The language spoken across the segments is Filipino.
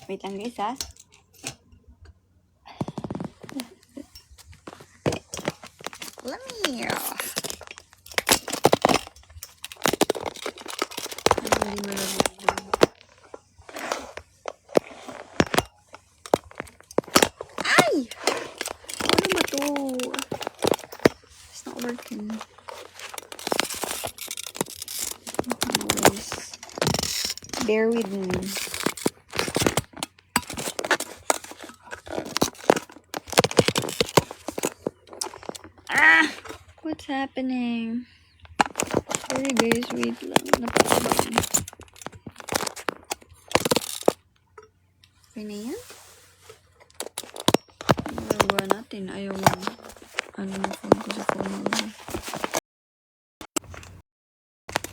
Wait lang guys ha. Let me... Hindi malagyan. Ay! Ano ba to? It's not working. Anyways, bear with me. What's happening? Sorry guys, wait lang. Napakabang. Okay na yan? Nagawa natin. Ayaw mo. Ano na phone ko sa phone mo.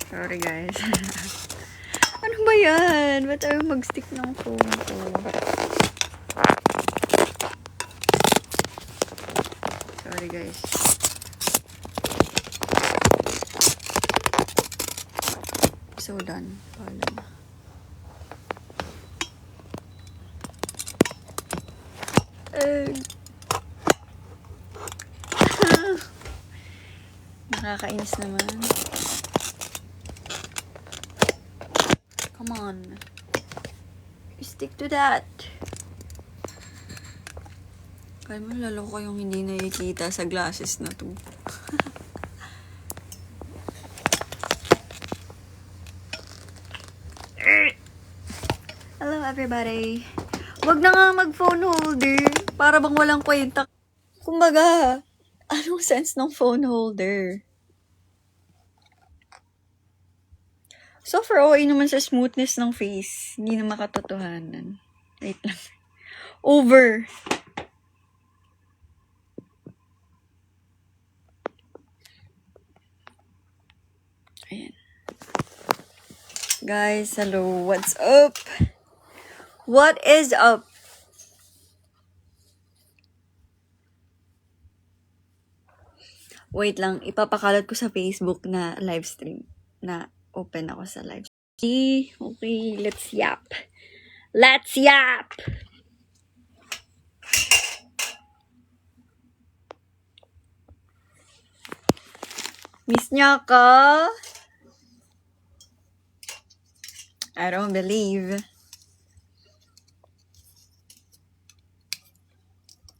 Sorry guys. Ano ba yan? Ba't ayaw mag-stick ng phone ko? Sorry guys. So done. Paalam. Nakakainis naman. Come on. Stick to that. Kaya mo lalo ko yung hindi nakikita sa glasses na to. Hello everybody. Wag na nga mag-phone holder. Para bang walang kwenta. Kumbaga, anong sense ng phone holder? So far, okay naman sa smoothness ng face. Hindi na makatotohanan. Wait lang. Over. Ayan. Guys, hello. What's up? What is up? Wait lang. Ipapakalat ko sa Facebook na live stream. Na open ako sa live stream. Okay, let's yap. Let's yap! Miss niya ka? I don't believe.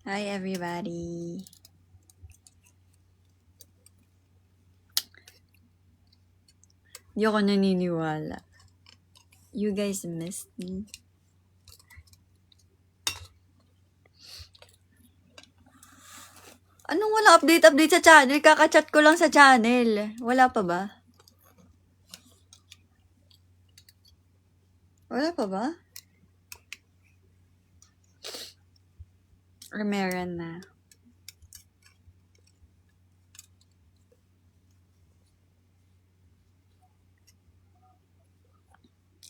Hi, everybody. Hindi ako naniniwala. You guys missed me. Anong wala update sa channel? Kakachat ko lang sa channel. Wala pa ba? Wala pa ba? Or meron na?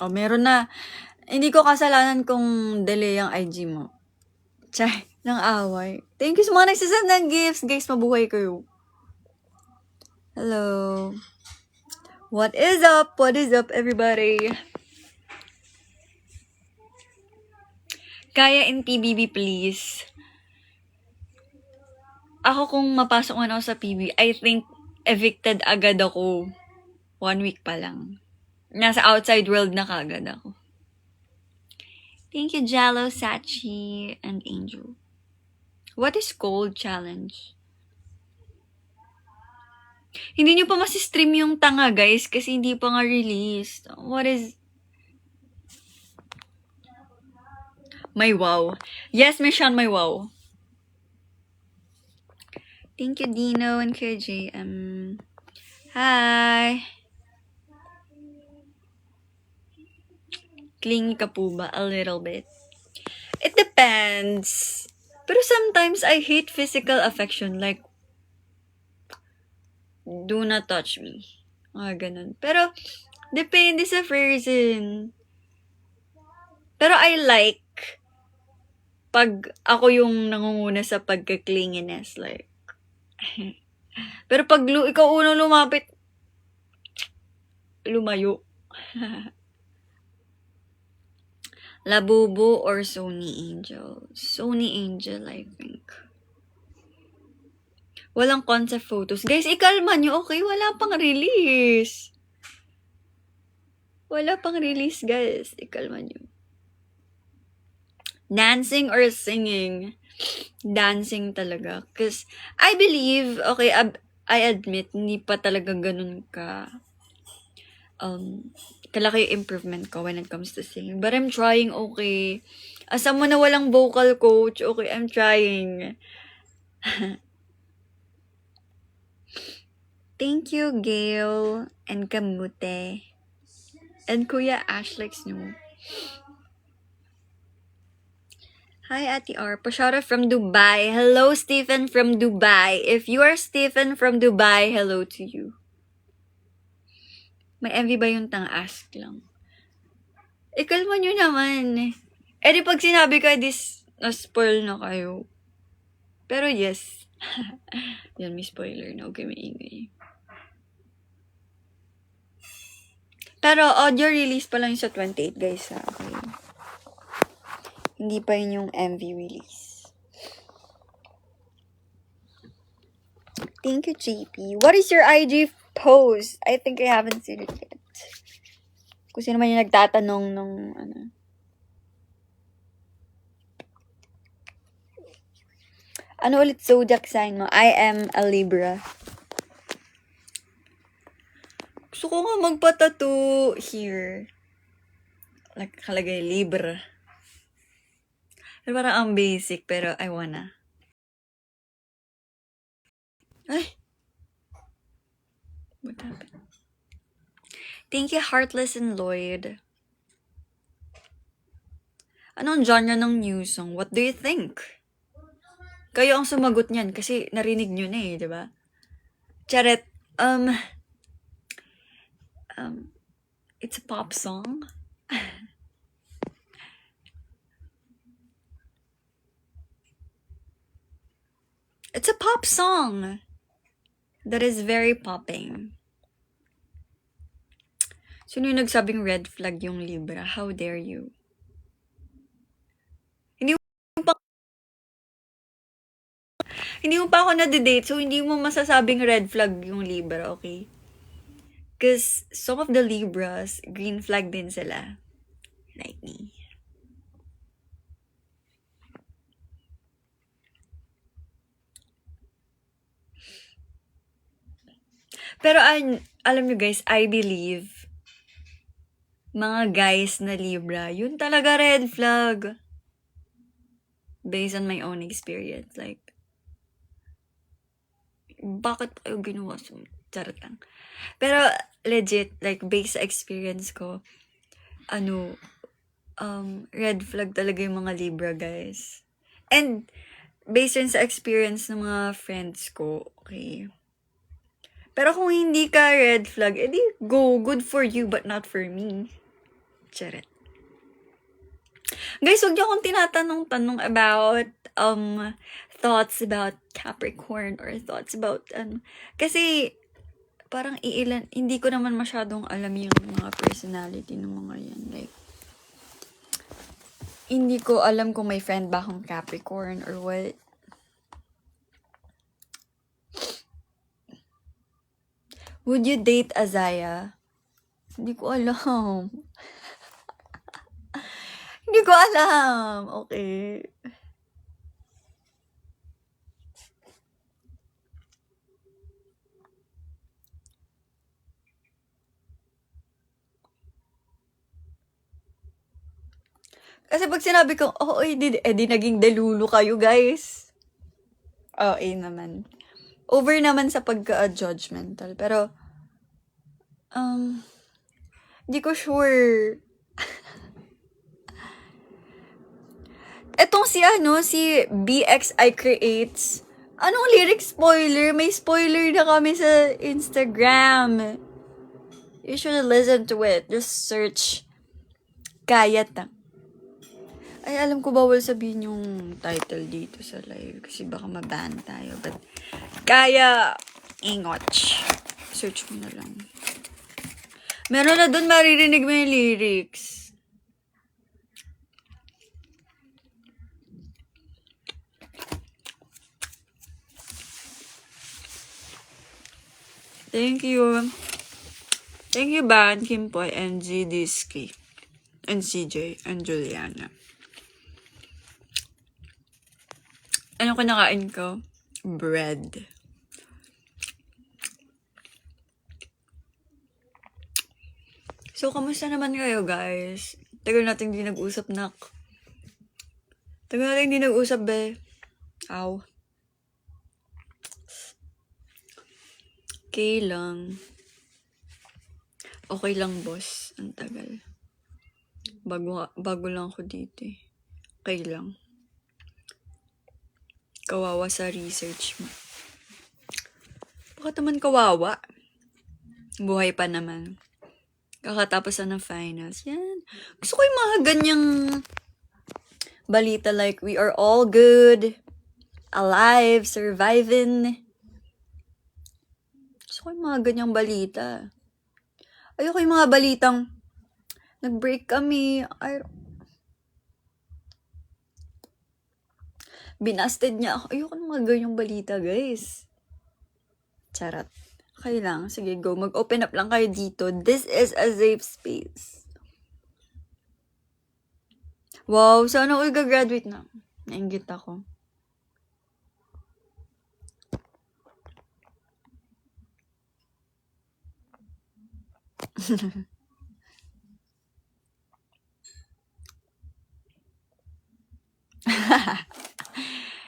Oh, meron na. Hindi ko kasalanan kung delay ang IG mo. Chay, ng away. Thank you sa mga nagsasend ng gifts. Guys, mabuhay kayo. Hello. What is up? What is up, everybody? Kaya in PBB, please. Ako kung mapasok man ako sa PBB, I think evicted agad ako. 1 week pa lang. Nasa outside world na kagad ako. Thank you, Jello, Sachi, and Angel. What is cold challenge? Hindi nyo pa masistream yung tanga, guys, kasi hindi pa nga released. What is... May wow. Yes, Mission, may wow. Thank you, Dino and KJM. Hi! Clingy ka po ba? A little bit. It depends. Pero sometimes I hate physical affection. Like, do not touch me. Ganun. Pero, depende sa person. Pero I like pag ako yung nangunguna sa pagka-clinginess. Like, pero pag ikaw unang lumapit, lumayo. Labubu or Sony Angel? Sony Angel, I think. Walang concept photos. Guys, ikalma nyo, okay? Wala pang release. Wala pang release, guys. Ikalma nyo. Dancing or singing? Dancing talaga. Because I believe, okay, I admit, hindi pa talaga ganun kalaki improvement ko when it comes to singing. But I'm trying, okay. As someone na walang vocal coach, okay, I'm trying. Thank you, Gail and Kamute. And Kuya Ash likes no. Hi, Ate R. Pashara from Dubai. Hello, Stephen from Dubai. If you are Stephen from Dubai, hello to you. May MV ba yung tang-ask lang? Ikalma nyo naman. Eh di pag sinabi ka, na-spoil na kayo. Pero yes. Yan, may spoiler na. Okay, may ingay. Pero audio release pa lang yung sa 28, guys. Okay. Hindi pa yun yung MV release. Thank you, JP. What is your IG post? I think I haven't seen it yet. Kung sino man yung nagtatanong nung ano ulit zodiac sign mo? I am a Libra. Gusto ko nga magpatattoo here. Like, kalagay Libra. Pero parang ang basic, pero I wanna. Ay! What happened? Thank you, Heartless and Lloyd. Anong genre ng new song? What do you think? Kayo ang sumagot niyan kasi narinig nyo na eh, di ba? Charet, it's a pop song. It's a pop song that is very popping. Sino yung nagsabing red flag yung Libra? How dare you? Hindi mo pa ako na-date, so hindi mo masasabing red flag yung Libra, okay? Because some of the Libras, green flag din sila. Like me. Pero alam nyo guys, I believe mga guys na Libra, yun talaga red flag. Based on my own experience. Like, bakit ayaw ginawa sa charot lang. Pero, legit, like, based sa experience ko, red flag talaga yung mga Libra, guys. And, based on sa experience ng mga friends ko, okay. Pero kung hindi ka red flag, edi go, good for you, but not for me. Charot. Guys, huwag niyo akong tinatanong-tanong about, thoughts about Capricorn or thoughts about, kasi, parang hindi ko naman masyadong alam yung mga personality ng mga yan. Like, hindi ko alam kung may friend ba akong Capricorn or what. Would you date Azaya? Hindi ko alam. Hindi ko alam. Okay. Kasi pag sinabi ko, di naging delulu kayo, guys. Naman. Over naman sa pagka-judgmental. Pero, hindi ko sure. Etong si BXI Creates, anong lyric spoiler? May spoiler na kami sa Instagram. You should listen to it. Just search Kayata. Ay, alam ko bawal sabihin yung title dito sa live kasi baka maban tayo. But, Kaya Ingoch. Search mo na lang. Meron na dun maririnig mo yung lyrics. Thank you. Thank you, Ban, Kimpoy, and G. Disky, and CJ, and Juliana. Ano kinakain ko? Bread. So, kamusta naman kayo, guys? Tagal natin di nag-usap, nak. Tagal natin di nag-usap, be. Ow. Okay lang. Okay lang, boss. Ang tagal. Bago lang ako dito eh. Okay lang. Kawawa sa research mo. Bakit naman kawawa? Buhay pa naman. Kakatapos na ng finals. Yan. Gusto ko yung mga ganyang balita like, we are all good, alive, surviving. Gusto ko yung mga ganyang balita. Ayoko yung mga balitang, nag-break kami, binasted niya ako. Ayoko ng mga ganyang balita, guys. Charot. Okay lang. Sige, go. Mag-open up lang kayo dito. This is a safe space. Wow, sana all gagraduate na. Nainggit ako.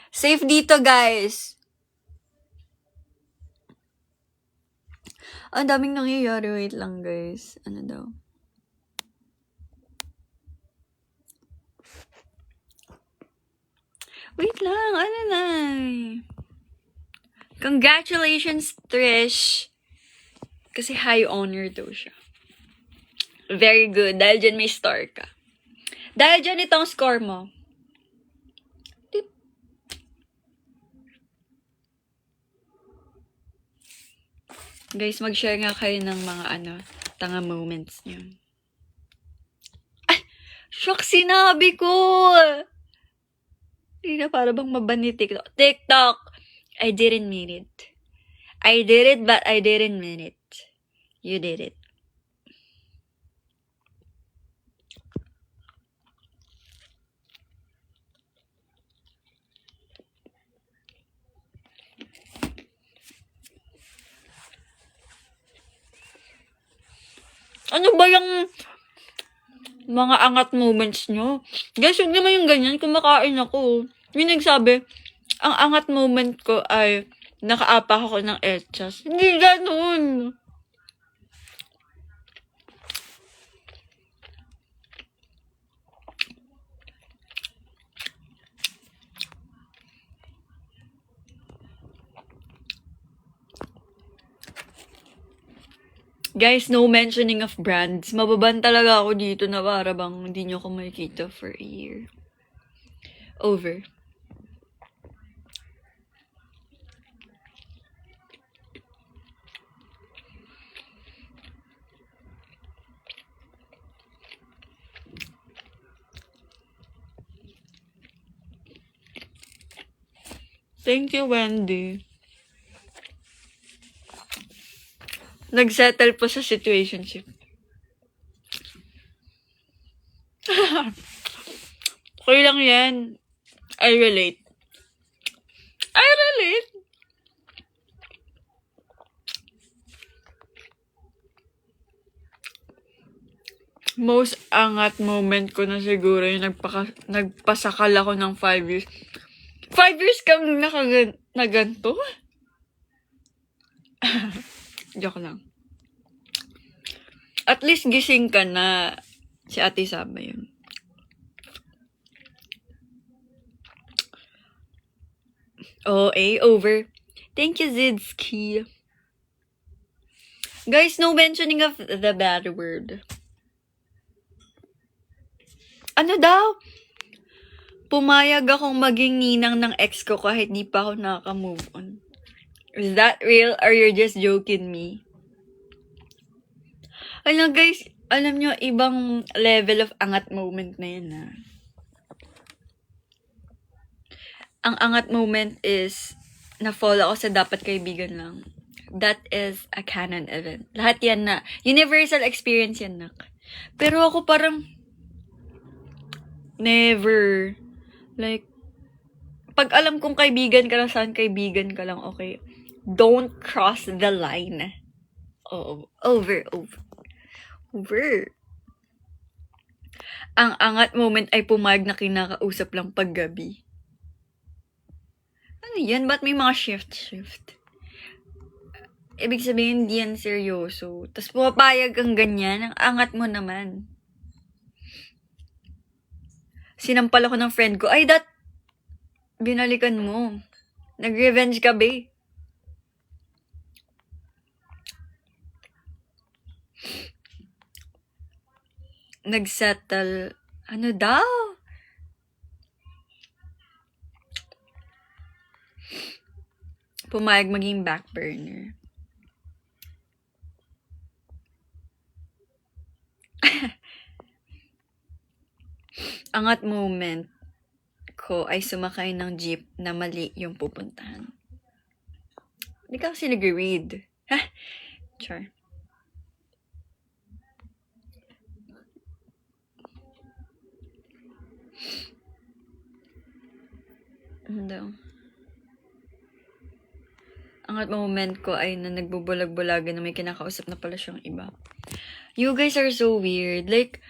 Safe dito, guys. Ang daming nangyayari. Wait lang, guys. Ano daw? Wait lang. Ano na? Congratulations, Trish. Kasi high honor daw siya. Very good. Dahil dyan may star ka. Dahil dyan itong score mo. Tip. Guys, mag-share nga kayo ng mga tanga moments niyo. Ay! Shock, sinabi ko! Hindi na para bang mabani TikTok. TikTok! I didn't mean it. I did it, but I didn't mean it. You did it. Ano ba yung mga angat moments nyo? Guys, huwag naman yung ganyan. Kumakain ako. May nagsabi, ang angat moment ko ay nakaapak ako ng echas. Hindi ganun. Guys, no mentioning of brands. Mababan talaga ako dito na para bang hindi nyo ako makikita for a year. Over. Thank you, Wendy. Nagsettle po sa situationship. Okay lang yan. I relate. I relate. Most angat moment ko na siguro yung nagpasakal ako ng 5 years. 5 years kang naganto? Joke lang. At least gising ka na. Si Ate Saba yun. Over. Thank you, Zidsky. Guys, no mentioning of the bad word. Ano daw? Pumayag akong maging ninang ng ex ko kahit di pa ako nakaka-move on. Is that real or you're just joking me? Ano guys, alam nyo, ibang level of angat moment na yun ha. Ang angat moment is na-fall ako sa dapat kaibigan lang. that is a canon event. Lahat yan na, universal experience yan na. Pero ako parang, never. Like, pag alam kong kaibigan ka lang, saan kaibigan ka lang, okay. Don't cross the line. Oh, over. Ang angat moment ay pumayag na kinakausap lang paggabi. Ano yan? Ba't may mga shift? Ibig sabihin, hindi yan seryoso. Tapos pumapayag kang ganyan, ang angat mo naman. Sinampal ako ng friend ko, ay binalikan mo. Nag-revenge ka, be. Nagsettle, ano daw? Pumayag maging back burner. Angat moment ko ay sumakay ng jeep na mali yung pupuntahan. Hindi ka kasi nag-read. Ha? Char. Ano daw? Angat moment ko ay na nagbubulag-bulagan na may kinakausap na pala siyang iba. You guys are so weird. Like,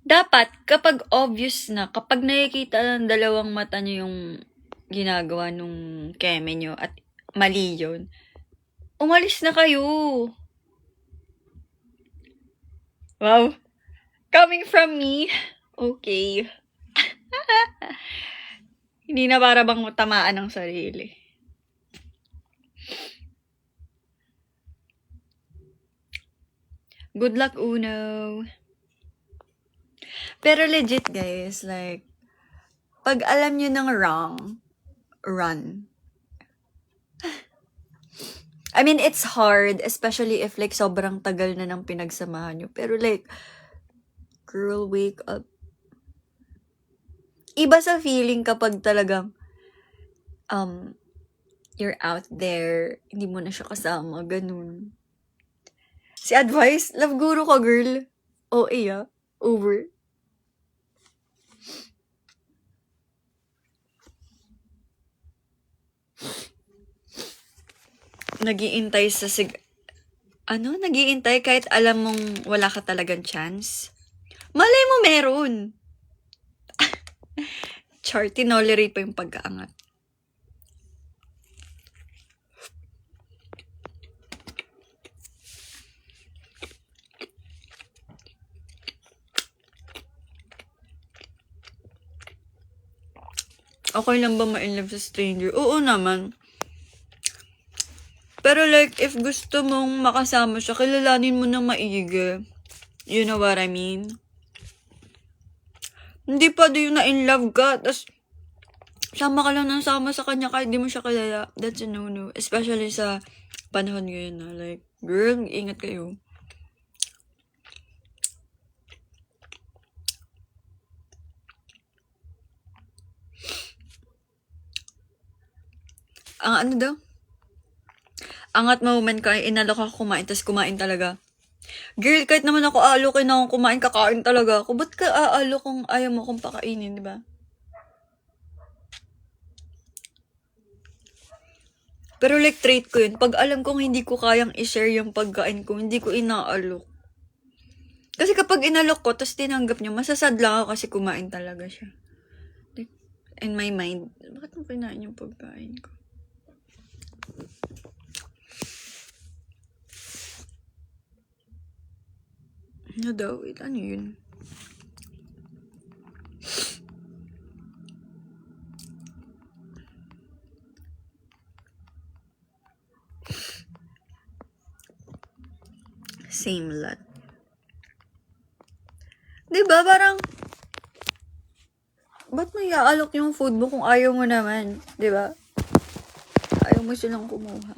dapat, kapag obvious na, kapag nakikita ng dalawang mata nyo yung ginagawa nung keme nyo at mali yun, umalis na kayo. Wow. Coming from me, okay. Hindi na para bang tamaan ng sarili. Good luck, Uno. Pero legit, guys, like, pag alam nyo ng wrong, run. I mean, it's hard, especially if, like, sobrang tagal na ng pinagsamahan nyo. Pero, like, girl, wake up. Iba sa feeling kapag talagang, you're out there, hindi mo na siya kasama, ganun. Si advice, love guru ka, girl. Oh, iya. Over. Nagiintay sa nagiintay kahit alam mong wala ka talagang chance? Malay mo meron. Char, tinolerate pa yung pag-aangat. Okay lang ba ma-inlove sa stranger? Oo naman. Pero like, if gusto mong makasama siya, kilalanin mo na maigi. You know what I mean? Hindi pa yung na-inlove ka, tas sama ka lang ng sama sa kanya kahit di mo siya kilala. That's a no-no. Especially sa panahon ngayon na like, girl, ingat kayo. Ang ano daw? Angat moment ko ay inalok ako kumain, tas kumain talaga. Girl, kahit naman ako aalokin na akong kumain, kakain talaga ako. Ba't ka aalok kung ayaw mo akong pakainin, di ba? Pero like, trait ko yun. Pag alam kong hindi ko kayang i-share yung pagkain ko, hindi ko inaalok. Kasi kapag inalok ko, tas tinanggap niya, masasad lang ako kasi kumain talaga siya. Like, in my mind, bakit mo kinain yung pagkain ko? Ano daw? Wait, ano yun? Same lot. Diba, parang, ba't may aalok yung food mo kung ayaw mo naman? Diba? Ayaw mo silang kumuha.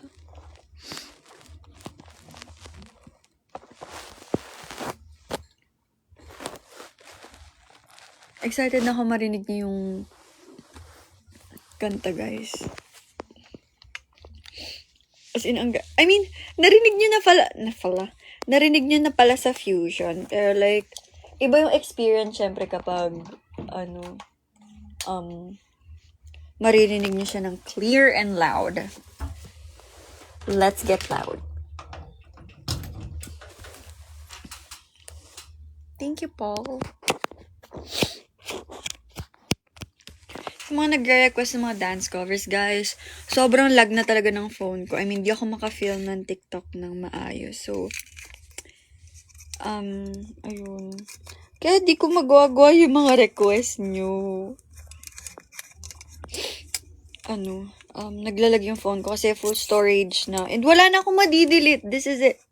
Excited na ako marinig niyo yung kanta, guys. As in, narinig nyo na pala sa Fusion. Pero like, iba yung experience syempre kapag, maririnig nyo siya ng clear and loud. Let's get loud. Thank you, Paul. Sa mga nagre-request ng mga dance covers, guys, sobrang lag na talaga ng phone ko. I mean, di ako maka-film ng TikTok ng maayos. So, ayun. Kaya di ko magawa yung mga request nyo. Naglalag yung phone ko kasi full storage na. And wala na akong madi-delete. This is it.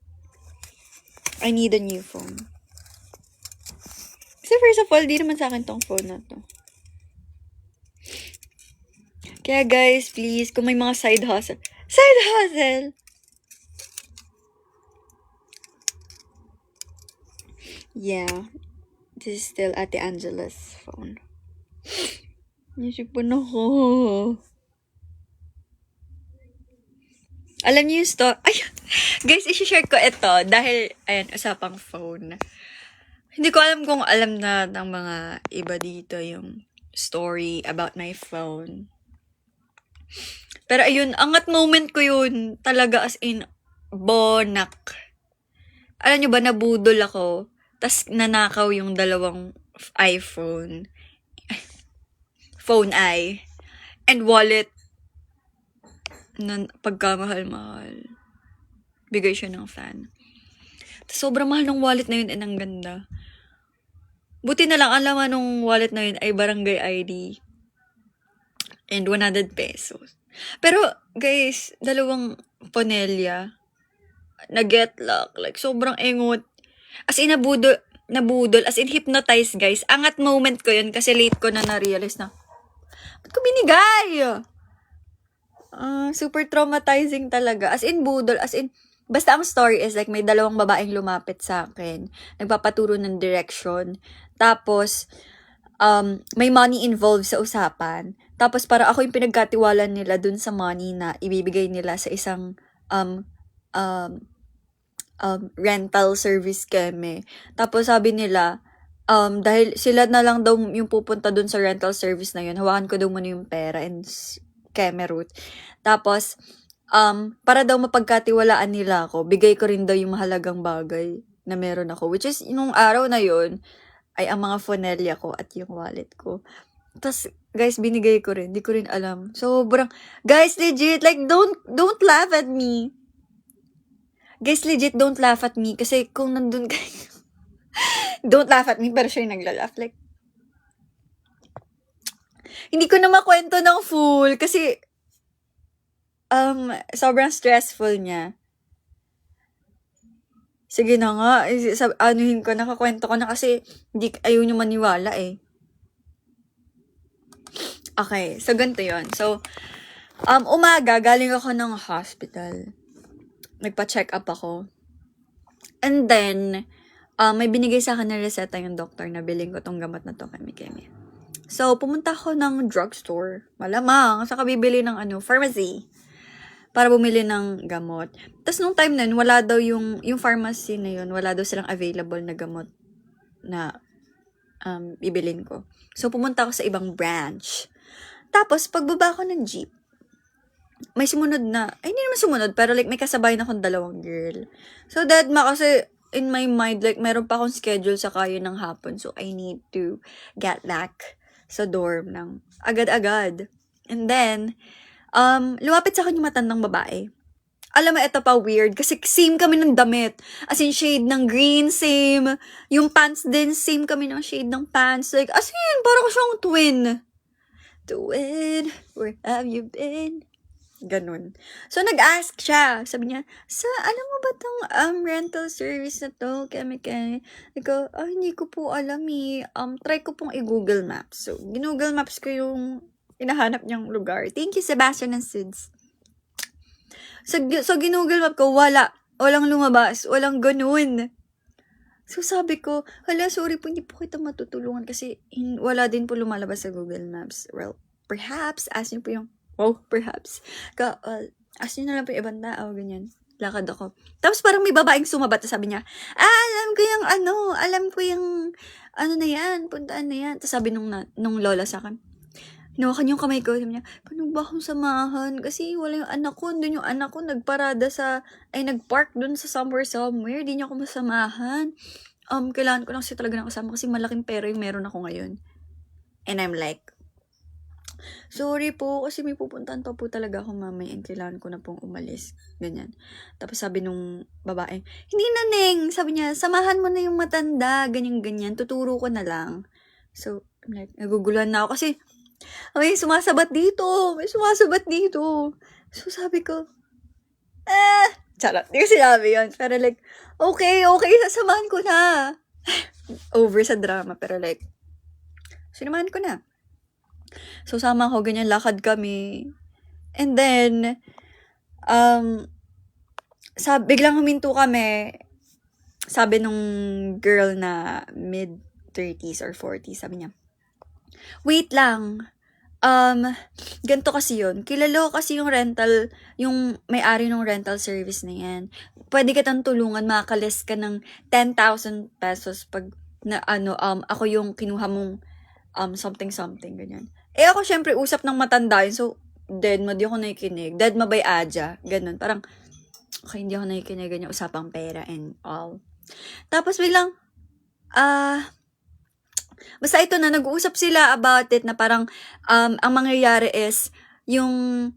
I need a new phone. Kasi first of all, di naman sa akin tong phone na to. Kaya guys, please, kung may mga side hustle. Side hustle! Yeah. This is still Ate Angela's phone. Nisipan ako. Alam niyo yung ay, guys, isi-share ko ito dahil, ayan, usapang phone. Hindi ko alam kung alam na ng mga iba dito yung story about my phone. Pero ayun, angat moment ko yun. Talaga as in, bonak. Alam nyo ba, nabudol ako. Tas nanakaw yung dalawang iPhone. Phone I. And wallet. Na pagkamahal-mahal. Bigay siya ng fan. Tas sobrang mahal ng wallet na yun and ang ganda. Buti na lang, alam mo nung wallet na yun ay barangay ID. And 100 pesos. Pero, guys, dalawang panelya, na-get luck. Like, sobrang engot. As in, nabudol, as in, hypnotized, guys. Angat moment ko yun kasi late ko na na-realize na, ba't ko binigay? Super traumatizing talaga. As in, budol. As in, basta ang story is like, may dalawang babaeng lumapit sa akin. Nagpapaturo ng direction. Tapos, may money involved sa usapan. Tapos para ako yung pinagkatiwalan nila dun sa money na ibibigay nila sa isang rental service keme. Tapos sabi nila, dahil sila na lang daw yung pupunta dun sa rental service na yun, hawakan ko daw muna yung pera and keme route. Tapos, para daw mapagkatiwalaan nila ako, bigay ko rin daw yung mahalagang bagay na meron ako. Which is, nung araw na yun, ay ang mga fonelya ko at yung wallet ko. Tapos, guys, binigay ko rin. Di ko rin alam. Sobrang, guys, legit, like, don't laugh at me. Guys, legit, don't laugh at me. Kasi kung nandun kayo, don't laugh at me, pero siya yung nagla-laugh. Like, hindi ko na makwento ng full. Kasi, sobrang stressful niya. Sige na nga, anuhin ko, nakakwento ko na kasi ayaw nyo maniwala eh. Okay, so ganito yun. So, umaga, galing ako ng hospital. Nagpa-check up ako. And then, may binigay sa akin na reseta yung doctor na bilhin ko tong gamot na to kami. So, pumunta ako ng drugstore. Malamang, saka bibili ng pharmacy. Para bumili ng gamot. Tapos nung time na yun, wala daw yung pharmacy na yun, wala daw silang available na gamot na bibilin ko. So, pumunta ako sa ibang branch. Tapos, pagbaba ko ng jeep, may sumunod na, hindi naman sumunod, pero like may kasabay na akong dalawang girl. So, kasi in my mind, like meron pa akong schedule sa kayo ng hapon. So, I need to get back sa dorm ng agad-agad. And then, lumapit sa akin yung matandang babae. Alam mo, ito pa weird. Kasi same kami ng damit. As in, shade ng green, same. Yung pants din, same kami ng shade ng pants. Like, as in, parang siyang twin. Twin, where have you been? Ganun. So, nag-ask siya. Sabi niya, alam mo ba tong rental service na to? Keme. Ikaw, hindi ko po alam eh. Try ko pong i-Google Maps. So, Google Maps ko yung hinahanap niyang lugar. Thank you, Sebastian and Sids. So ginugol map ko, walang lumabas, walang ganun. So sabi ko, sorry po, hindi po kita matutulungan kasi wala din po lumalabas sa Google Maps. Well, perhaps, ask niyo po yung, perhaps. As yun na lang po yung ibang tao, ganyan. Lakad ako. Tapos parang may babaeng sumabat, sabi niya, alam ko yung, na yan, puntaan na yan. Tapos sabi nung lola sa akin, hinawakan yung kamay ko, sabi niya, paano ba akong samahan? Kasi wala yung anak ko, doon yung anak ko, nagpark doon sa somewhere, di niya ako masamahan. Kailangan ko lang siya talaga ng kasama kasi malaking pera yung meron ako ngayon. And I'm like, sorry po, kasi may pupuntahan pa po talaga ako mamaya and kailangan ko na pong umalis. Ganyan. Tapos sabi nung babae, hindi na, Neng. Sabi niya, samahan mo na yung matanda. Ganyan-ganyan. Tuturo ko na lang. So, I'm like, naguguluhan na ako kasi may sumasabat dito. So, sabi ko, charot. Hindi ko sinabi yun. Pero like, okay, sasamahan ko na. Over sa drama. Pero like, sinamahan ko na. So, sama ko, ganyan, lakad kami. And then, biglang huminto kami. Sabi nung girl na mid-30s or 40s, sabi niya, wait lang. Ganito kasi yun. Kilala ko kasi yung may-ari ng rental service na yan. Pwede kitang tulungan, makakalis ka ng 10,000 pesos pag ako yung kinuha mong something, ganyan. Ako syempre usap ng matanda yun. So, di ako nakikinig. Deadma by Aja. Ganun. Parang, okay, hindi ako nakikinig. Ganyan, usapang pera and all. Tapos biglang, basta ito na, nag-uusap sila about it na parang, ang mangyayari is, yung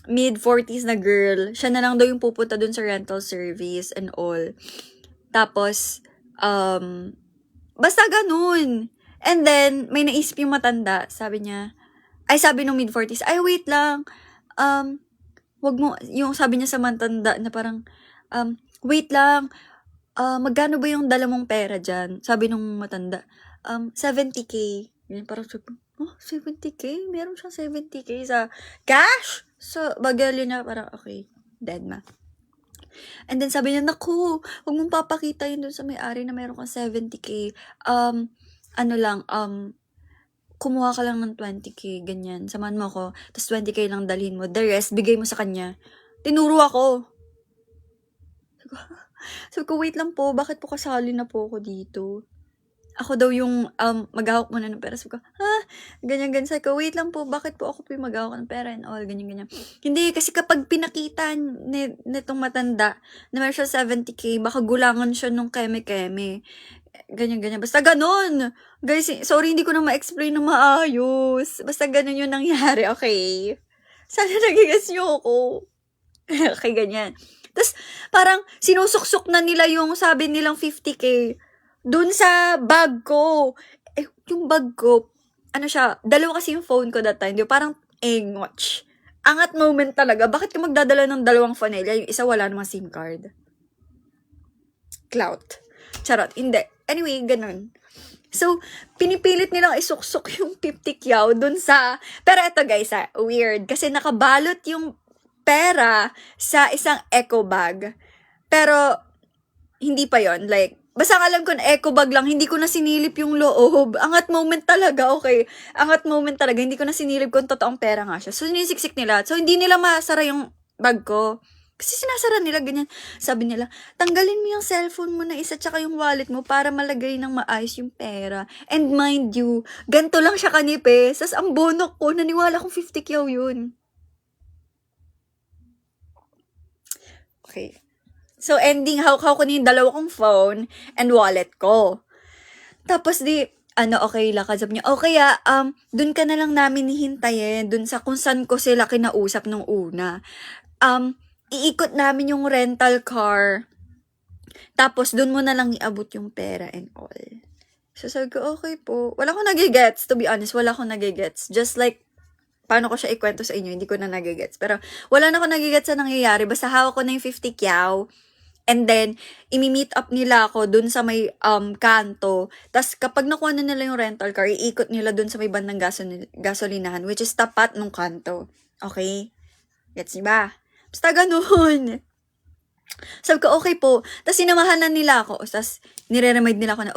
mid-40s na girl, siya na lang daw yung pupunta dun sa rental service and all. Tapos, basta ganun. And then, may naisip yung matanda. Sabi nung mid-40s, wait lang. Wag mo, yung sabi niya sa matanda na parang, wait lang. Magkano ba yung dala mong pera dyan? Sabi nung matanda, 70K. Yan, parang sabi, 70K? Meron siyang 70K sa cash? So, bagay niya, parang, okay, dead ma. And then sabi niya, naku, huwag mong papakita yun dun sa may-ari na meron kang 70K. Kumuha ka lang ng 20K, ganyan. Samahan mo ako, tapos 20K lang dalhin mo. The rest, bigay mo sa kanya. Tinuro ako. Sabi ko, wait lang po, bakit po kasali na po ako dito? Ako daw yung maghahawak muna ng pera. Sabi ko, ganyan. Sabi ko, wait lang po, bakit po ako po yung maghahawak ng pera and all, ganyan. Hindi, kasi kapag pinakita nitong matanda na meron siya 70K, baka gulangan siya nung keme-keme. Ganyan. Basta ganun. Guys, sorry, hindi ko na ma-explain na maayos. Basta ganun yung nangyari, okay? Sana nagigets niyo ako. Okay, ganyan. Tapos, parang sinusuksok na nila yung sabi nilang 50K dun sa bag ko. Yung bag ko, dalawa kasi yung phone ko that time. Di ba? Parang, watch. Angat moment talaga. Bakit ka magdadala ng dalawang phone? Yung isa wala namang SIM card. Clout. Charot. Hindi. Anyway, ganun. So, pinipilit nilang isuksok yung 50 kyaw dun sa... Pero ito guys, weird. Kasi nakabalot yung pera sa isang eco bag. Pero, hindi pa yon. Like, basta alam ko na eco bag lang, hindi ko na sinilip yung loob. Angat moment talaga, okay. Angat moment talaga, hindi ko na sinilip kung totoong pera nga siya. So, sinisiksik nila. So, hindi nila masara yung bag ko. Kasi sinasara nila ganyan. Sabi nila, tanggalin mo yung cellphone mo na isa tsaka yung wallet mo para malagay ng maayos yung pera. And mind you, ganito lang siya kanipes. Tapos ang bono ko, naniwala kong 50 kyaw yun. Okay. So ending, hawak ko na yung dalawa kong phone and wallet ko. Tapos okay, lakad. Sabi niya, okay dun ka na lang namin hihintayin. Dun sa kung saan ko sila kinausap nung una. Iikot namin yung rental car. Tapos, dun mo na lang iabot yung pera and all. So, sabi ko, okay po. Wala akong nagigets. To be honest, wala akong nagigets. Just like, paano ko siya ikwento sa inyo, hindi ko na nagigets. Pero, wala na akong nagigets sa nangyayari. Basta hawak ko na yung 50 kyaw. And then, imi-meet up nila ako dun sa may kanto. Tapos, kapag nakuha na nila yung rental car, iikot nila dun sa may bandang gasolinahan, which is tapat nung kanto. Okay? Gets niyo ba? Basta ganun. Sabi ko, okay po. Tapos sinamahan na nila ako. Tapos nire-remind nila ako na,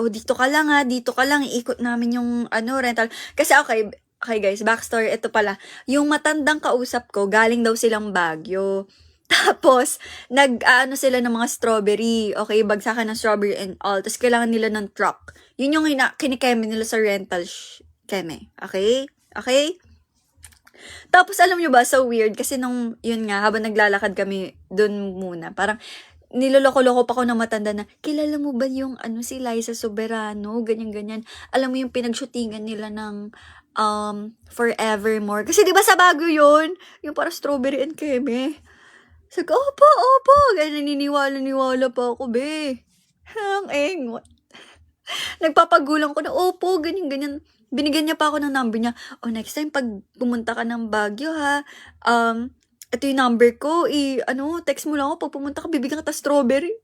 dito ka lang, iikot namin yung rental. Kasi okay, Okay guys, backstory, ito pala. Yung matandang kausap ko, galing daw silang Baguio. Tapos, nag-ano sila ng mga strawberry. Okay, bagsakan ng strawberry and all. Tapos, kailangan nila ng truck. Yun yung kinikeme nila sa rental keme. Okay? Okay? Tapos, alam nyo ba, so weird. Kasi nung, yun nga, habang naglalakad kami dun muna, parang, niloloko-loko pa ko ng matanda na, kilala mo ba yung si Liza Soberano, ganyan-ganyan. Alam mo yung pinag-shootingan nila ng Forevermore. Kasi di ba sa Baguio yun? Yung parang strawberry and keme. Sabi ko, opo. Ganyan, naniniwala pa ako, be. Ang engot. Nagpapagulang ko na, opo, ganyan-ganyan. Binigyan niya pa ako ng number niya. Next time, pag pumunta ka ng Baguio, ha, ito yung number ko, text mo lang ako, pag pumunta ka, bibigyan kita strawberry.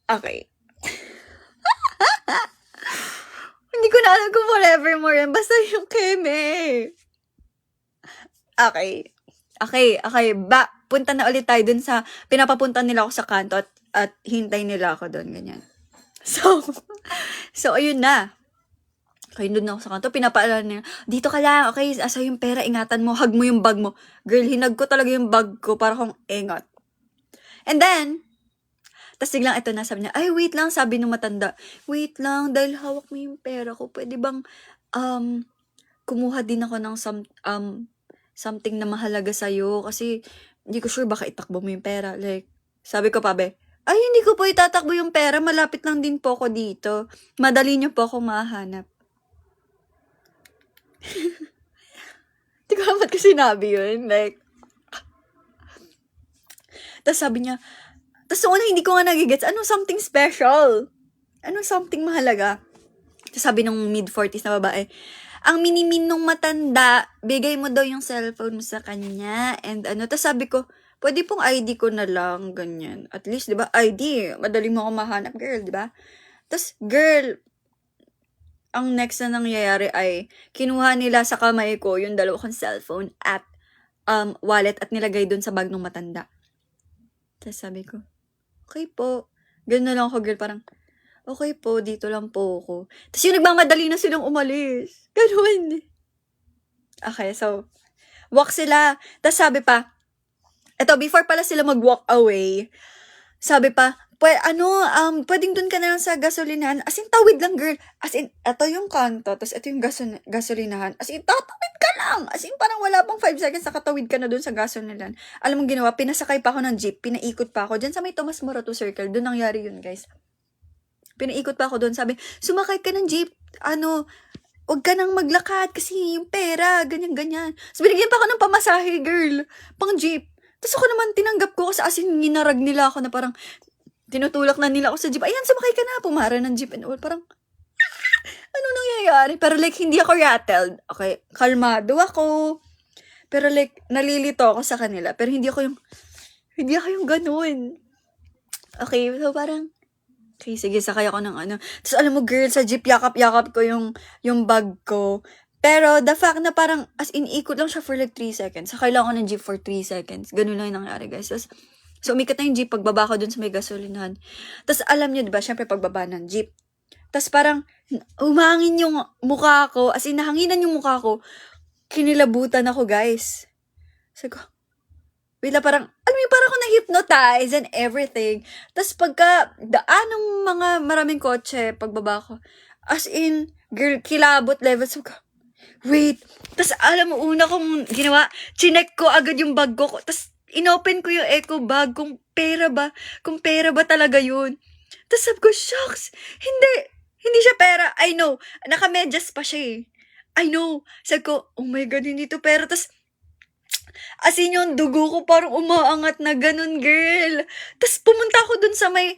Okay. Hindi ko na alam kung Forevermore yan, basta yung keme. Okay. Punta na ulit tayo dun sa, pinapapunta nila ako sa kanto at hintay nila ako dun, ganyan. So, ayun na. Okay, doon ako sa kanto, pinapaalala niya, dito ka lang, okay, asa yung pera, ingatan mo, hug mo yung bag mo. Girl, hinag ko talaga yung bag ko para kong engot. And then, tas biglang ito na, sabi niya, ay, wait lang, sabi ng matanda, wait lang, dahil hawak mo yung pera ko, pwede bang, kumuha din ako ng something na mahalaga sa'yo, kasi, hindi ko sure, baka itakbo mo yung pera. Like, sabi ko pa, be, ay, hindi ko po itatakbo yung pera, malapit lang din po ako dito. Madali niyo po ako mahanap. Hindi ko alam ba't ko sinabi yun. Like, tapos sabi niya, tapos una hindi ko nga nagigets, anong something special? Anong something mahalaga? Tapos sabi nung mid-40s na babae, ang minimin nung matanda, bigay mo daw yung cellphone mo sa kanya. And tapos sabi ko, pwede pong ID ko na lang, ganyan. At least, di ba, ID, madali mo ako mahanap, girl, di ba? Tapos, girl, ang next na nangyayari ay kinuha nila sa kamay ko yung dalawa kong cellphone at wallet at nilagay dun sa bag ng matanda. Tapos sabi ko, okay po. Ganun na lang ako, girl. Parang, okay po, dito lang po ako. Tapos yung nagmamadali na silang umalis. Ganun. Okay, so, walk sila. Tapos sabi pa, before pala sila mag-walk away, sabi pa, pwedeng dun ka na lang sa gasolinahan. As in, tawid lang, girl. As in, ito yung kanto, tapos ito yung gasolinahan. As in, tatawid ka lang. As in, parang wala pang 5 seconds, nakatawid ka na dun sa gasolinahan. Alam mong ginawa, pinasakay pa ako ng jeep, pinaikot pa ako. Diyan sa may Tomas Morato Circle, dun nangyari yun, guys. Pinaikot pa ako dun, sabi, sumakay ka ng jeep, huwag ka nang maglakad kasi yung pera, ganyan-ganyan. So, binigyan pa ako ng pamasahe, girl, pang jeep. Tapos ako naman tinanggap ko kasi as in, ginarag nila ako na parang, tinutulak na nila ako sa jeep. Ayan, sumakay ka na. Pumara ng jeep and all. Parang, ano nangyayari? Pero like, hindi ako rattled. Okay, kalmado ako. Pero like, nalilito ako sa kanila. Pero hindi ako yung ganun. Okay, so parang, okay, sige, sakay ako ng Tapos alam mo, girl, sa jeep, yakap-yakap ko yung bag ko. Pero the fact na parang, as in, ikot lang siya for like 3 seconds. Sakay lang ako ng jeep for 3 seconds. Ganun lang yung nangyari, guys. Tapos, so, umikat na yung jeep, pagbaba ko dun sa may gasolinahan. Tapos, alam nyo, diba, syempre, pagbaba ng jeep. Tapos, parang, umangin yung mukha ko, as in, nahanginan yung mukha ko. Kinilabutan ako, guys. Sabi ko, parang, alam mo, parang ako na-hypnotize and everything. Tapos, pagka, daan ng mga maraming kotse, pagbaba ko, as in, girl, kilabot level. Sabi ko, wait. Tapos, alam mo, una kong ginawa, chinek ko agad yung bag ko. Tapos, inopen ko yung eco bag kung pera ba talaga yun. Tapos sabi ko, shucks, hindi siya pera. I know, nakamedyas pa siya eh. I know. Sabi ko, oh my God, hindi to pera. Tapos, as in yung dugo ko parang umaangat na ganun, girl. Tapos pumunta ako dun sa may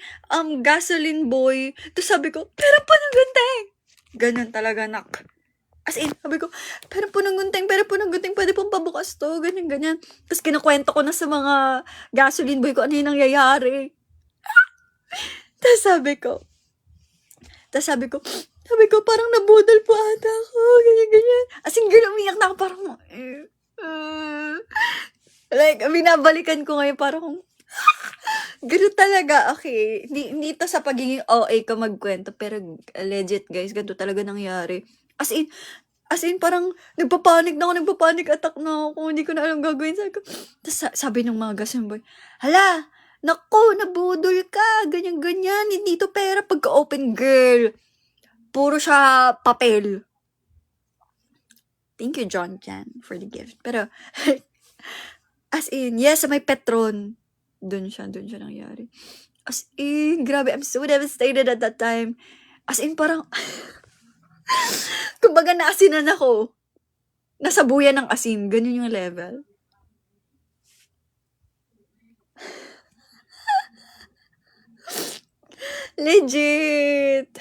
gasoline boy. Tapos sabi ko, pera pa ng ganteng. Ganun talaga, nak. As in, sabi ko, pera po ng gunting, pwede pong pabukas to, ganyan. Tapos kinukwento ko na sa mga gasoline boy ko ano yung nangyayari. Tapos sabi ko, parang nabudol po ata ako, ganyan. As in, girl, umiyak na ako, parang, like, binabalikan ko ngayon, parang, Ganun talaga, okay. Hindi to sa pagiging OA ka magkwento, pero legit guys, ganito talaga nangyari. As in parang nagpapanik na ako, nagpapanik attack na ako, hindi ko na alam gagawin. Sabi ng mga gasing boy, hala, naku, nabudol ka, ganyan-ganyan, hindi to pera pagka-open girl. Puro siya papel. Thank you, John Chan, for the gift. Pero, as in, yes, may Petron. Doon siya nangyari. As in, grabe, I'm so devastated at that time. As in, parang, kumbaga naasinan ako. Nasabuyan ng asin, ganyan yung level. Legit!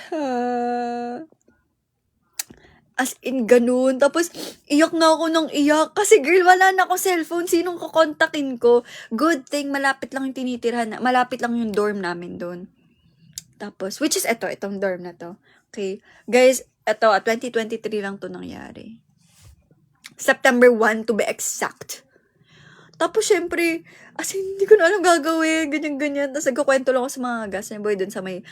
As in, ganun. Tapos, iyak na ako ng iyak. Kasi girl, wala na ako cellphone. Sinong kukontakin ko? Good thing, malapit lang yung tinitirhan. Malapit lang yung dorm namin doon. Tapos, which is itong dorm na to. Okay. Guys, ito, 2023 lang to nangyari. September 1 to be exact. Tapos, syempre, as in, hindi ko na alam gagawin. Ganyan-ganyan. Tapos, nagkukwento lang ako sa mga gas boy doon sa may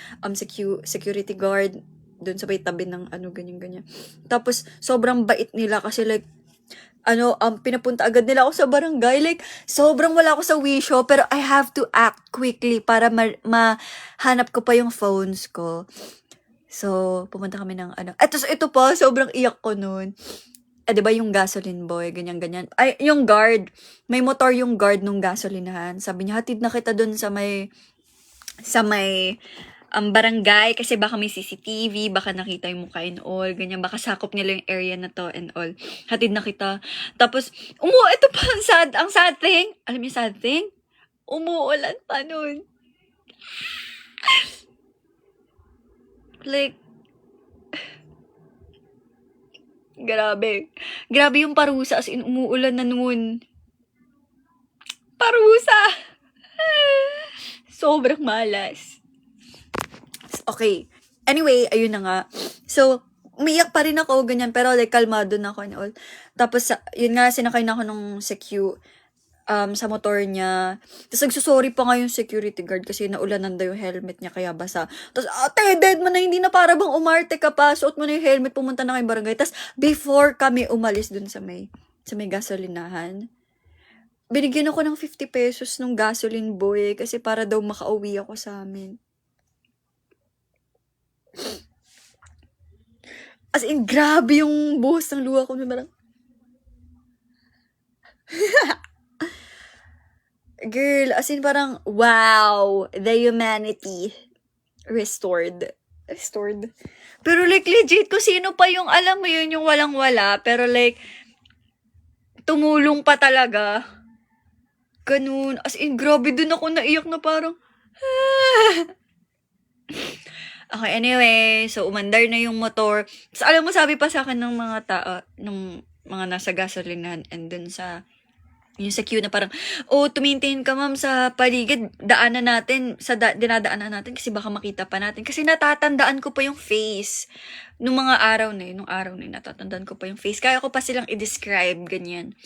security guard. Doon sa may tabi ng ganyan-ganyan. Tapos, sobrang bait nila kasi like, pinapunta agad nila ako sa barangay. Like, sobrang wala ako sa wisho, pero I have to act quickly para mahanap ko pa yung phones ko. So, pumunta kami ng ito pa, sobrang iyak ko nun. Diba yung gasoline boy, ganyan-ganyan. Ay, yung guard. May motor yung guard nung gasolinahan. Sabi niya, hatid na kita dun sa may barangay kasi baka may CCTV, baka nakita yung mukha and all, ganyan, baka sakop nila yung area na to and all. Hatid na kita. Tapos, ito pa ang sad thing. Alam niyo sad thing? Umuulan pa nun. Like, grabe. Grabe yung parusa as in umuulan na nun. Parusa! Sobrang malas. Okay. Anyway, ayun na nga. So, umiyak pa rin ako, ganyan. Pero like, kalmado na ako and all. Tapos, yun nga, sinakay na ako nung sa motor niya. Tapos nagsusorry pa nga yung security guard kasi naulanan daw yung helmet niya kaya basa. Tapos, dead mo na, hindi na para bang umarte ka pa. Suot mo na yung helmet, pumunta na kayong barangay. Tapos, before kami umalis dun sa may gasolinahan, binigyan ako ng 50 pesos nung gasoline boy kasi para daw makauwi ako sa amin. As in, grabe yung buhos ng luha ko. Parang, girl, as in parang, wow, the humanity restored. Pero like, legit, kung sino pa yung, alam mo yun, yung walang-wala, pero like, tumulong pa talaga. Ganun. As in, grabe dun ako naiyak na parang, Okay, anyway, so umandar na yung motor. So, alam mo, sabi pa sa akin ng mga tao, ng mga nasa gasolinahan and dun sa yung sa queue na parang, tumintain ka ma'am sa paligid, daanan natin, dinadaanan natin kasi baka makita pa natin. Kasi natatandaan ko pa yung face nung mga araw na yun, natatandaan ko pa yung face. Kaya ko pa silang i-describe, ganyan.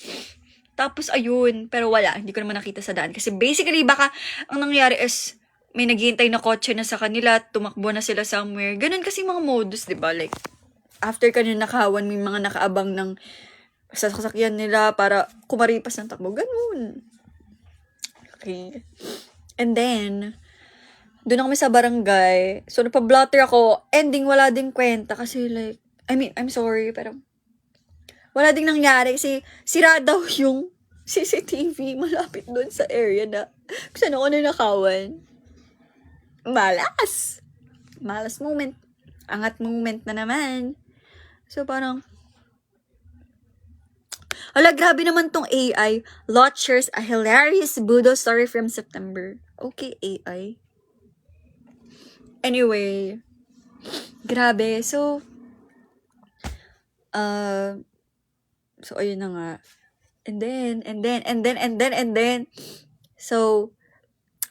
Tapos, ayun, pero wala, hindi ko naman nakita sa daan. Kasi basically, baka ang nangyari is, may naghihintay na kotse na sa kanila, tumakbo na sila somewhere. Ganun kasi mga modus, diba? Like, after kanina nakahawan, may mga nakaabang ng sasakyan nila para kumaripas ng takbo. Ganun. Okay. And then, doon kami sa barangay. So, napablotter ako. Ending, wala din kwenta. Kasi like, I'm sorry, pero wala ding nangyari. Kasi sira daw yung CCTV malapit doon sa area na kung saan ako nanakawan. Malas moment. Angat moment na naman. So, parang, grabe naman tong AI. Lot shares a hilarious Budo story from September. Okay, AI. Anyway, grabe. So, ayun na nga. And then, so,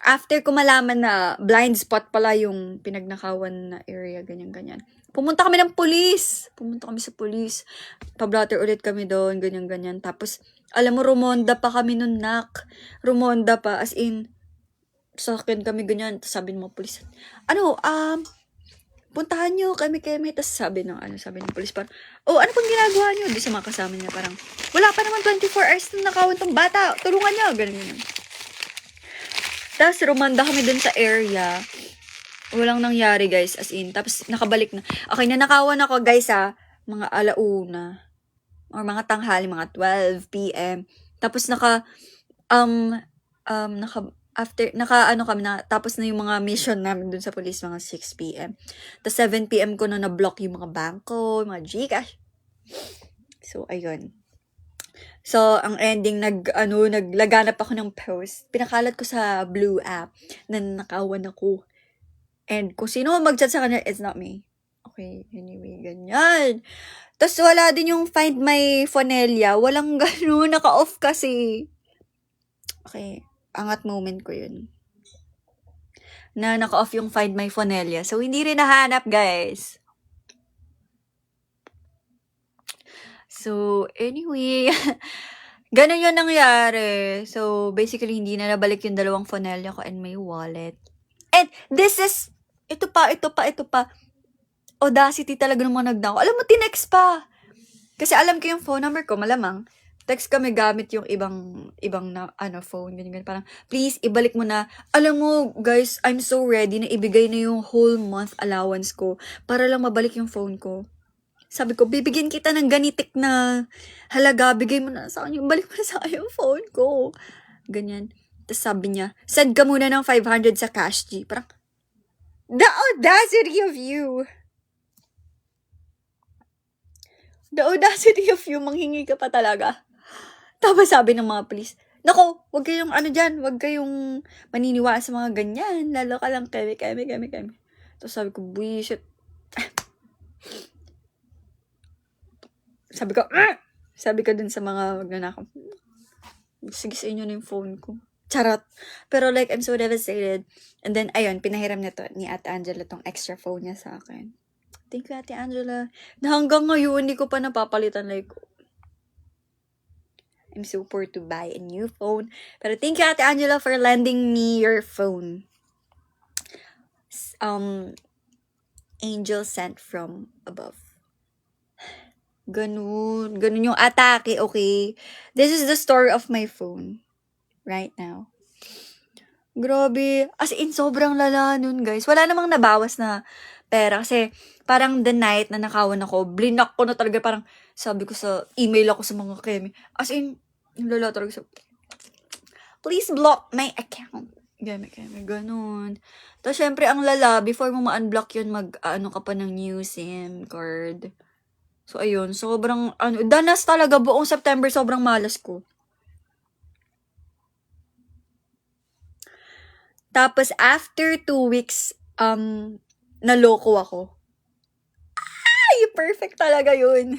after ko malaman na blind spot pala yung pinagnakawan na area, ganyan-ganyan. Pumunta kami sa police. Pablatter ulit kami doon, ganyan-ganyan. Tapos, alam mo, rumonda pa kami nun, nak. Rumonda pa, as in, Sasakyan kami ganyan. Tapos sabi ng mga pulis, puntahan nyo kami. Tapos sabi ng pulis parang, ano pang ginagawa nyo? Di sa mga kasama niya parang, wala pa naman 24 hours na nakawan tong bata. Tulungan nyo. Ganun. Tapos rumanda kami dun sa area. Walang nangyari, guys. As in. Tapos nakabalik na. Okay, nanakawan ako, guys, mga alauna. Or mga tanghali, mga 12 p.m. Tapos kami na, tapos na yung mga mission namin dun sa police, mga 6 p.m. Tapos 7 p.m. ko na na-block yung mga bangko, mga Gcash. So, ayun. So, ang ending, naglaganap ako ng post. Pinakalat ko sa Blue app na nakawan ako. And kung sino mag-chat sa kanya, it's not me. Okay, anyway, ganyan. Tapos wala din yung Find My Fonelia. Walang gano'n, naka-off kasi. Okay, angat moment ko yun. Na naka-off yung Find My Fonelia. So, hindi rin nahanap, guys. So, anyway, ganun yun nangyari. So, basically, hindi na nabalik yung dalawang Fonelia ko and my wallet. And this is, ito pa. Audacity talaga ng mga nagnakaw. Alam mo, tinext pa. Kasi alam ko yung phone number ko, malamang. Text kami gamit yung ibang na, phone, ganyan. Parang, please, ibalik mo na. Alam mo, guys, I'm so ready na ibigay na yung whole month allowance ko para lang mabalik yung phone ko. Sabi ko, bibigyan kita ng ganitik na halaga, bigay mo na sa akin, balik mo na sa akin yung phone ko. Ganyan. Tapos sabi niya, send ka muna ng 500 sa Cash G. Parang, the audacity of you. The audacity of you, manghingi ka pa talaga. Tapos sabi ng mga police, nako, wag kayong wag kayong maniniwala sa mga ganyan. Lalo ka lang kami. Tapos sabi ko, bullshit. Sabi ko dun sa mga magnanakaw, sige sa inyo na yung phone ko. Charot. Pero like, I'm so devastated. And then, ayun, pinahiram na to ni Ate Angela tong extra phone niya sa akin. Thank you, Ate Angela. Na hanggang ngayon, hindi ko pa napapalitan. Like, I'm so poor to buy a new phone. Pero thank you, Ate Angela, for lending me your phone. Angel sent from above. Ganun yung atake, okay? This is the story of my phone right now. Grabe. As in, sobrang lala nun, guys. Wala namang nabawas na pera. Kasi, parang the night na nakawan ako, blinak ko na talaga. Parang, sabi ko sa email ako sa mga kemi. As in, yung lala talaga sa, please block my account. Ganun. Tapos, syempre, ang lala, before mo ma-unblock yun, ka pa ng new SIM card. So, ayun. Sobrang, danas talaga. Buong September, sobrang malas ko. Tapos, after 2 weeks, naloko ako. Ay, perfect talaga yun.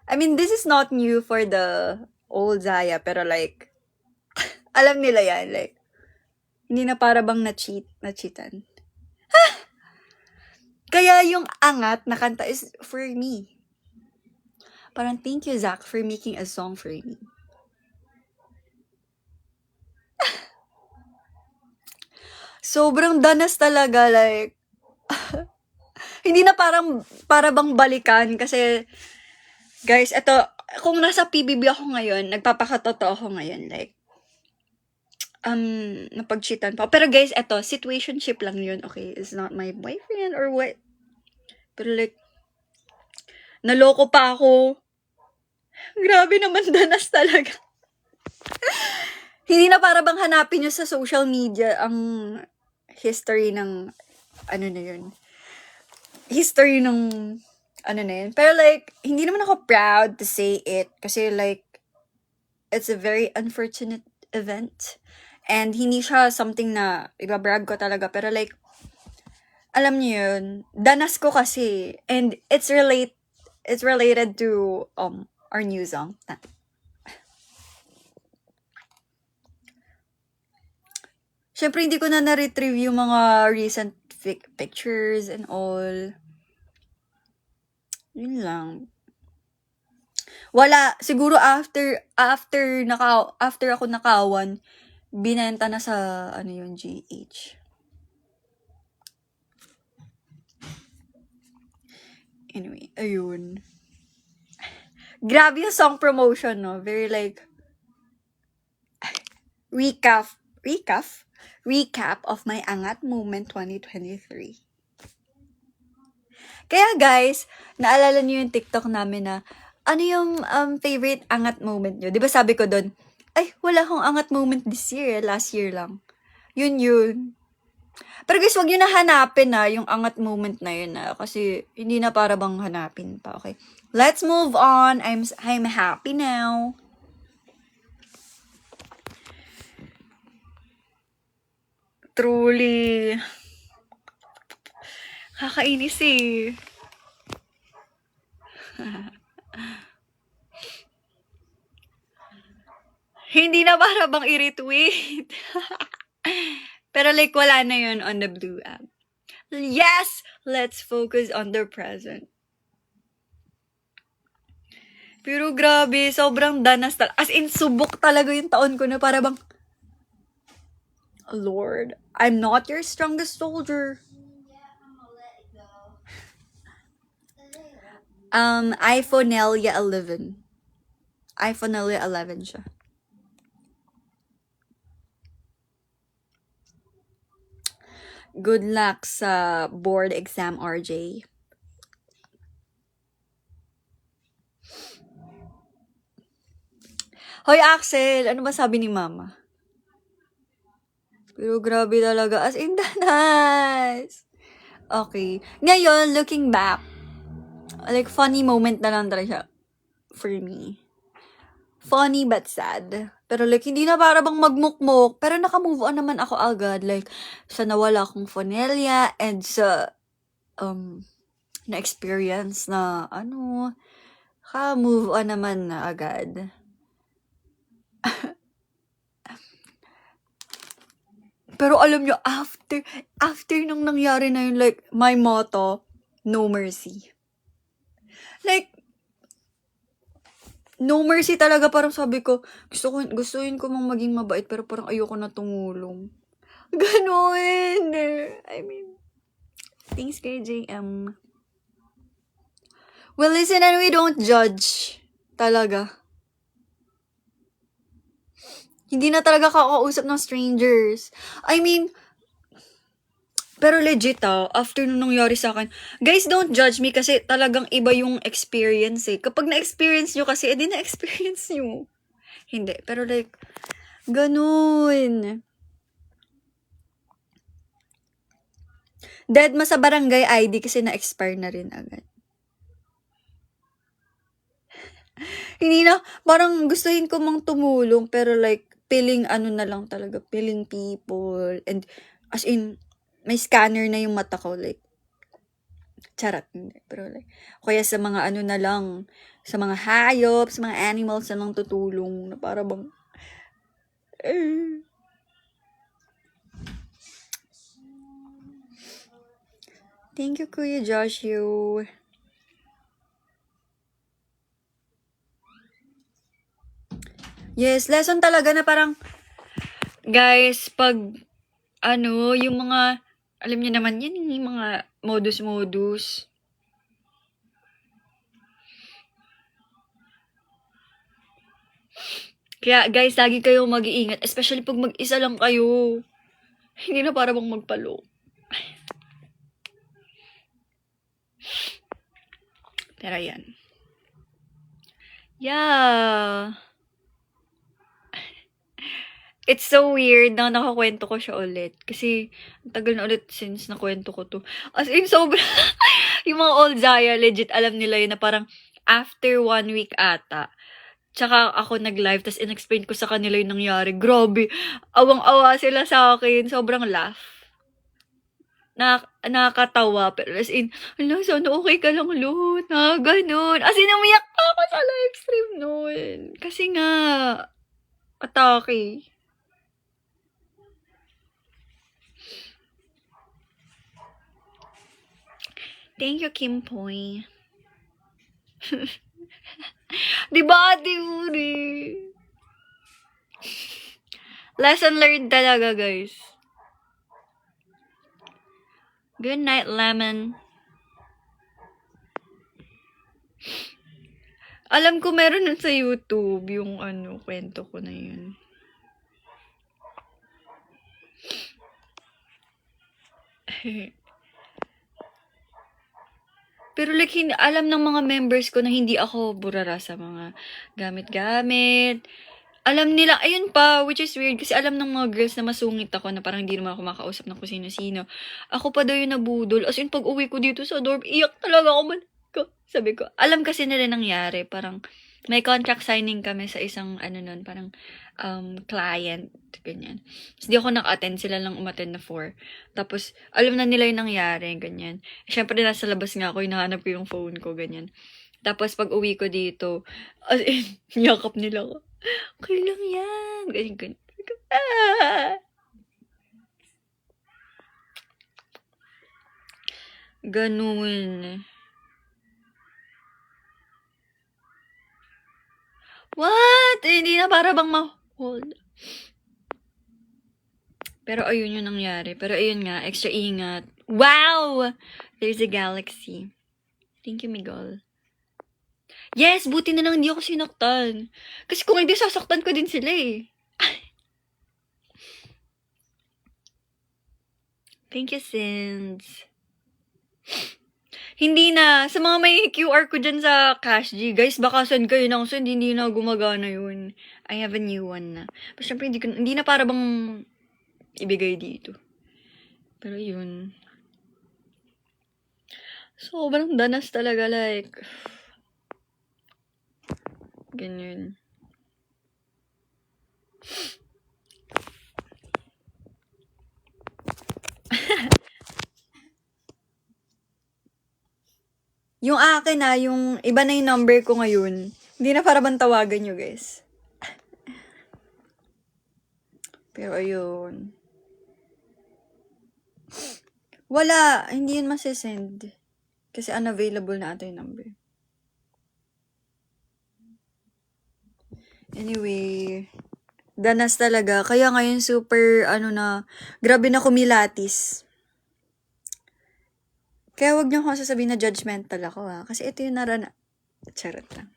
I mean, this is not new for the old Zaya, pero like, alam nila yan, like, hindi na para bang na-cheatan. Kaya yung angat na kanta is for me. Parang, thank you, Zach, for making a song for me. Sobrang danas talaga, like, hindi na para bang balikan kasi, guys, eto, kung nasa PBB ako ngayon, nagpapakatotoo ako ngayon, like, napag-cheatan pa. Pero guys, eto, situationship lang yun, okay? It's not my boyfriend or what. Pero like, naloko pa ako. Grabe naman, danas talaga. Hindi na para bang hanapin nyo sa social media ang history ng, na yun. History ng, na yun. Pero like, hindi naman ako proud to say it. Kasi like, it's a very unfortunate event. And hindi siya something na ibabrag ko talaga. Pero like, alam niyo yun, danas ko kasi. And it's related to our new song. Siyempre, hindi ko na na-retrieve yung mga recent pictures and all. Yun lang. Wala. Siguro after ako nakawan, binenta na sa, yung GH. Anyway, ayun. Grabe yung song promotion, no? Very like, recap of my Angat Moment 2023. Kaya guys, naalala niyo yung TikTok namin na, ano yung favorite Angat moment nyo? Di ba sabi ko doon, ay, wala akong Angat moment this year, last year lang. Yun. Pero guys, wag nyo na hanapin na yung Angat moment na yun na, kasi hindi na para bang hanapin pa, okay? Let's move on. I'm happy now. Truly. Kakainis eh. Hindi na para bang i-retweet. Pero like, wala na yun on the blue app. Yes! Let's focus on the present. Pero grabe, sobrang danas talaga. As in, subok talaga yung taon ko na para bang, Lord, I'm not your strongest soldier. iPhonelia 11. iPhonelia 11 siya. Good luck sa board exam, RJ. Hoy, Axel, ano ba sabi ni Mama? Pero grabe talaga. As in, danas. Okay. Ngayon, looking back, like, funny moment na lang talaga siya for me. Funny but sad. Pero like, hindi na para bang magmukmuk. Pero naka-move on naman ako agad. Like, sa nawala kong Phonelia and sa na-experience na, move on naman na agad. Pero alam nyo, after nung nangyari na yun, like, my motto, no mercy. Like, no mercy talaga. Parang sabi ko, gustuin ko mang maging mabait, pero parang ayoko na tumulong. Ganon. I mean, thanks kay JM. Well, listen, and we don't judge. Talaga. Hindi na talaga kakausap ng strangers. I mean, pero legit after nung nangyari sa akin, guys, don't judge me kasi talagang iba yung experience eh. Kapag na-experience nyo kasi, edi na-experience nyo. Hindi, pero like, ganun. Dead ma sa barangay ID kasi na-expire na rin agad. Hindi na, parang gustuhin ko mang tumulong, pero like, feeling na lang talaga, feeling people, and as in, may scanner na yung mata ko, like, charot, hindi, pero like, kaya sa mga na lang, sa mga hayop, sa mga animals na lang tutulong, na para bang, Thank you, Kuya Joshua. Yes, lesson talaga na parang, guys, pag, yung mga, alam niyo naman yan, yung mga modus-modus. Kaya, guys, lagi kayong mag-iingat, especially pag mag-isa lang kayo. Hindi na para bang magpalo. Pero yan. Yeah. It's so weird na nakakwento ko siya ulit. Kasi, ang tagal na ulit since nakwento ko to. As in, sobra. Yung mga old Zaya, legit, alam nila yun na parang after 1 week ata. Tsaka ako nag-live, tas in-explain ko sa kanila yung nangyari. Grabe. Awang-awa sila sa akin. Sobrang laugh. Nakakatawa. Pero as in, sana okay ka lang, Lut. Ganun. As in, umiyak ako sa live stream nun. Kasi nga, atake. Thank you, Kim Poy. Diba, Ate Uri? Lesson learned talaga, guys. Good night, Lemon. Alam ko meron nun sa YouTube yung kwento ko na yun. Pero like, alam ng mga members ko na hindi ako burara sa mga gamit-gamit. Alam nila, ayun pa, which is weird, kasi alam ng mga girls na masungit ako na parang hindi naman ako makausap ng kung sino-sino. Ako pa daw yung nabudol. As in, pag uwi ko dito sa dorm, iyak talaga ako. Sabi ko, alam kasi nila nangyari, parang may contract signing kami sa isang, parang client, ganyan. Tapos di ako naka-attend, sila lang umattend na 4. Tapos, alam na nila yung nangyari, ganyan. Siyempre, nasa labas nga ako, hinahanap ko yung phone ko, ganyan. Tapos, pag uwi ko dito, as in, yakap nila ako. Okay lang yan. Ganyan. Ah! Ganun. What? Hindi na para bang ma-hold. Pero ayun yung nangyari. Pero ayun nga, extra ingat. Wow! There's a galaxy. Thank you, Miguel. Yes, buti na lang hindi ako sinaktan. Kasi kung hindi, sasaktan ko din sila eh. Thank you, Sins. Hindi na. Sa mga may QR ko dyan sa CashG, guys, baka send kayo ng send. Hindi na gumagana yun. I have a new one na. Pero syempre, hindi na para bang ibigay dito. Pero yun. Sobrang danas talaga, like, ganyan. Yung akin na, yung iba na yung number ko ngayon. Hindi na para bang tawagan nyo, guys. Pero ayun. Wala, hindi yun masisend. Kasi unavailable na ata yung number. Anyway, danas talaga. Kaya ngayon super, grabe na kumilatis. Kaya wag niyo ako sasabihin na judgmental ako ha. Kasi ito yung charot lang.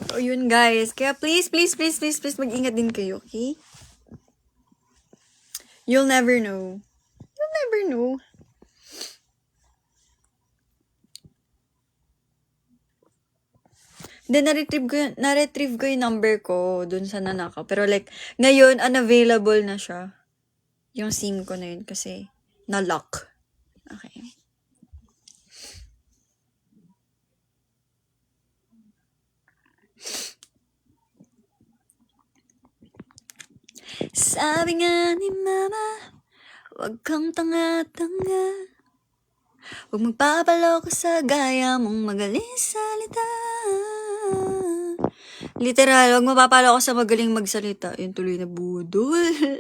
So, yun guys. Kaya please mag-ingat din kayo, okay? You'll never know. You'll never know. Then, na-retrieve ko yung number ko dun sa nanakaw. Pero like, ngayon, unavailable na siya. Yung SIM ko na yun kasi na-lock. Okay. Sabi nga ni Mama, wag kang tanga-tanga. Huwag magpapaloko sa gaya mong magaling salita. Literal, huwag mapapaloko sa magaling magsalita. Yung tuloy na budol.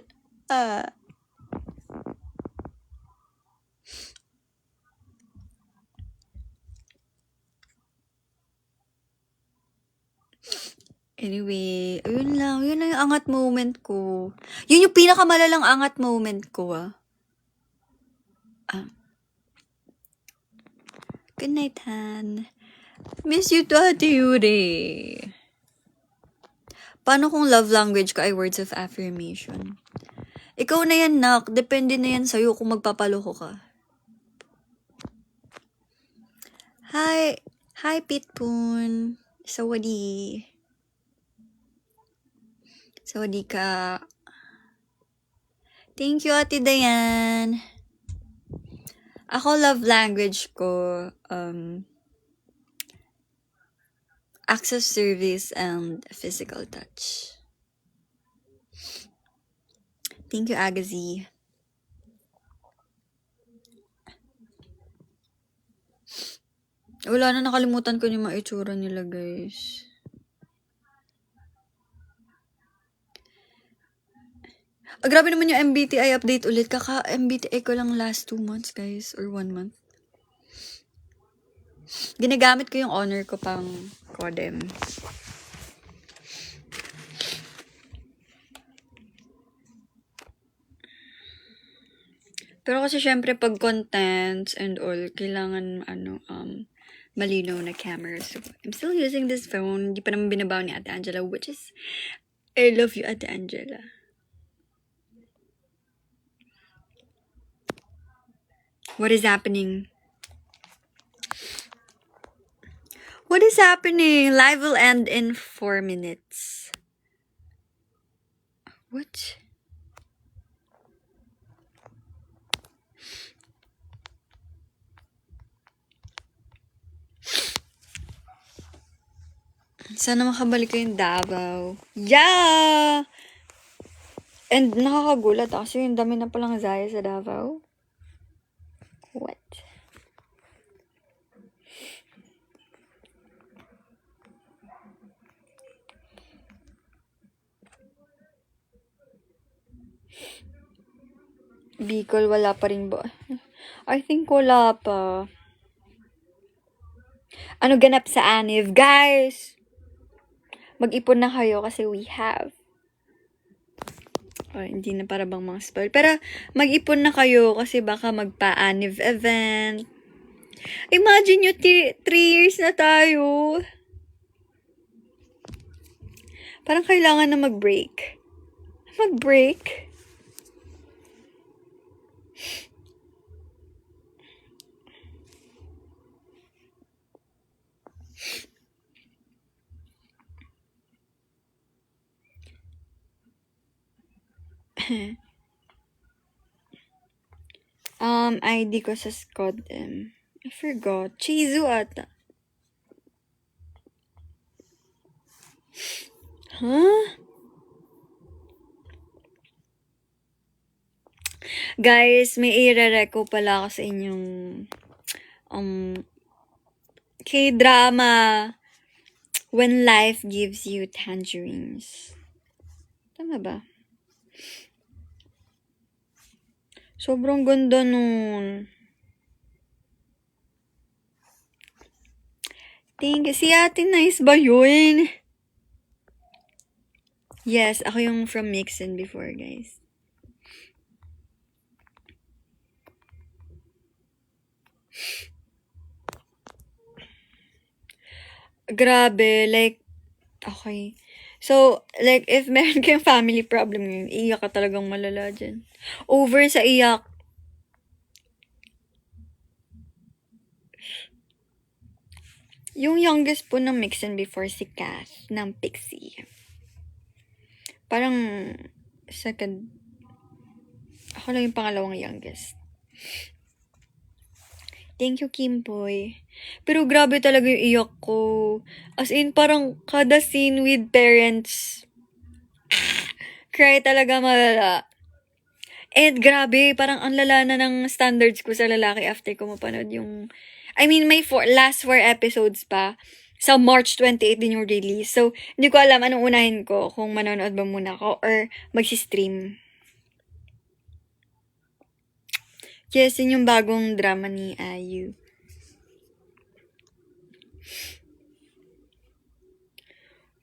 Anyway, ayun lang. Yun lang yung angat moment ko. Yun yung pinakamalalang angat moment ko, Good night, Han. Miss you to Ate Yuri. Paano kung love language ka ay words of affirmation? Ikaw na yan, Nak. Depende na yan sa'yo kung magpapaloko ka. Hi, Pitpoon. Sawadi. Sawadi ka. Thank you, Ate Dayan. Ako, love language ko, acts of service and physical touch. Thank you, Agazi. Wala na, nakalimutan ko yung mga itsura nila, guys. Grabe naman yung MBTI update ulit. Kaka-MBTI ko lang last 2 months, guys. Or 1 month. Ginagamit ko yung honor ko pang Codem. Pero kasi syempre pag contents and all, kailangan malinaw na camera. So, I'm still using this phone. Hindi pa naman binabaw ni Ate Angela, which is, I love you, Ate Angela. What is happening? What is happening? Live will end in 4 minutes. What? Sana makabalik kayong Davao. Yeah! And nakakagulat kasi yung dami na palang Zaya sa Davao. What? Bicol, wala pa rin ba? I think wala pa. Ano ganap sa Aniv? Guys! Mag-ipon na kayo kasi we have. Oh, hindi na para bang mga spoil. Pero mag-ipon na kayo kasi baka magpa-Aniv event. Imagine nyo, 3 years na tayo. Parang kailangan na mag-break. Mag-break? ID ko sa Scodem. I forgot. Chizu ata. Huh? Guys, may i-re-reco pala ako sa inyong K-drama When Life Gives You Tangerines. Tama ba? Sobrang ganda nun. Thank you. Si Ate Nice ba yun? Yes, ako yung from Mixin before, guys. Grabe, like, okay. So, like, if meron kayong family problem ngayon, iyak ka talagang malala dyan. Over sa iyak. Yung youngest po ng Mixin before si Kath ng Pixie. Parang second. Ako lang yung pangalawang youngest. Thank you, Kimboy. Pero grabe talaga yung iyak ko. As in, parang kada scene with parents, cry talaga malala. And grabe, parang ang lala na ng standards ko sa lalaki after ko mapanood yung... I mean, may last 4 episodes pa. Sa March 28 din yung release. So, hindi ko alam anong unahin ko. Kung manonood ba muna ako or magsistream. Yes, yun yung bagong drama ni IU.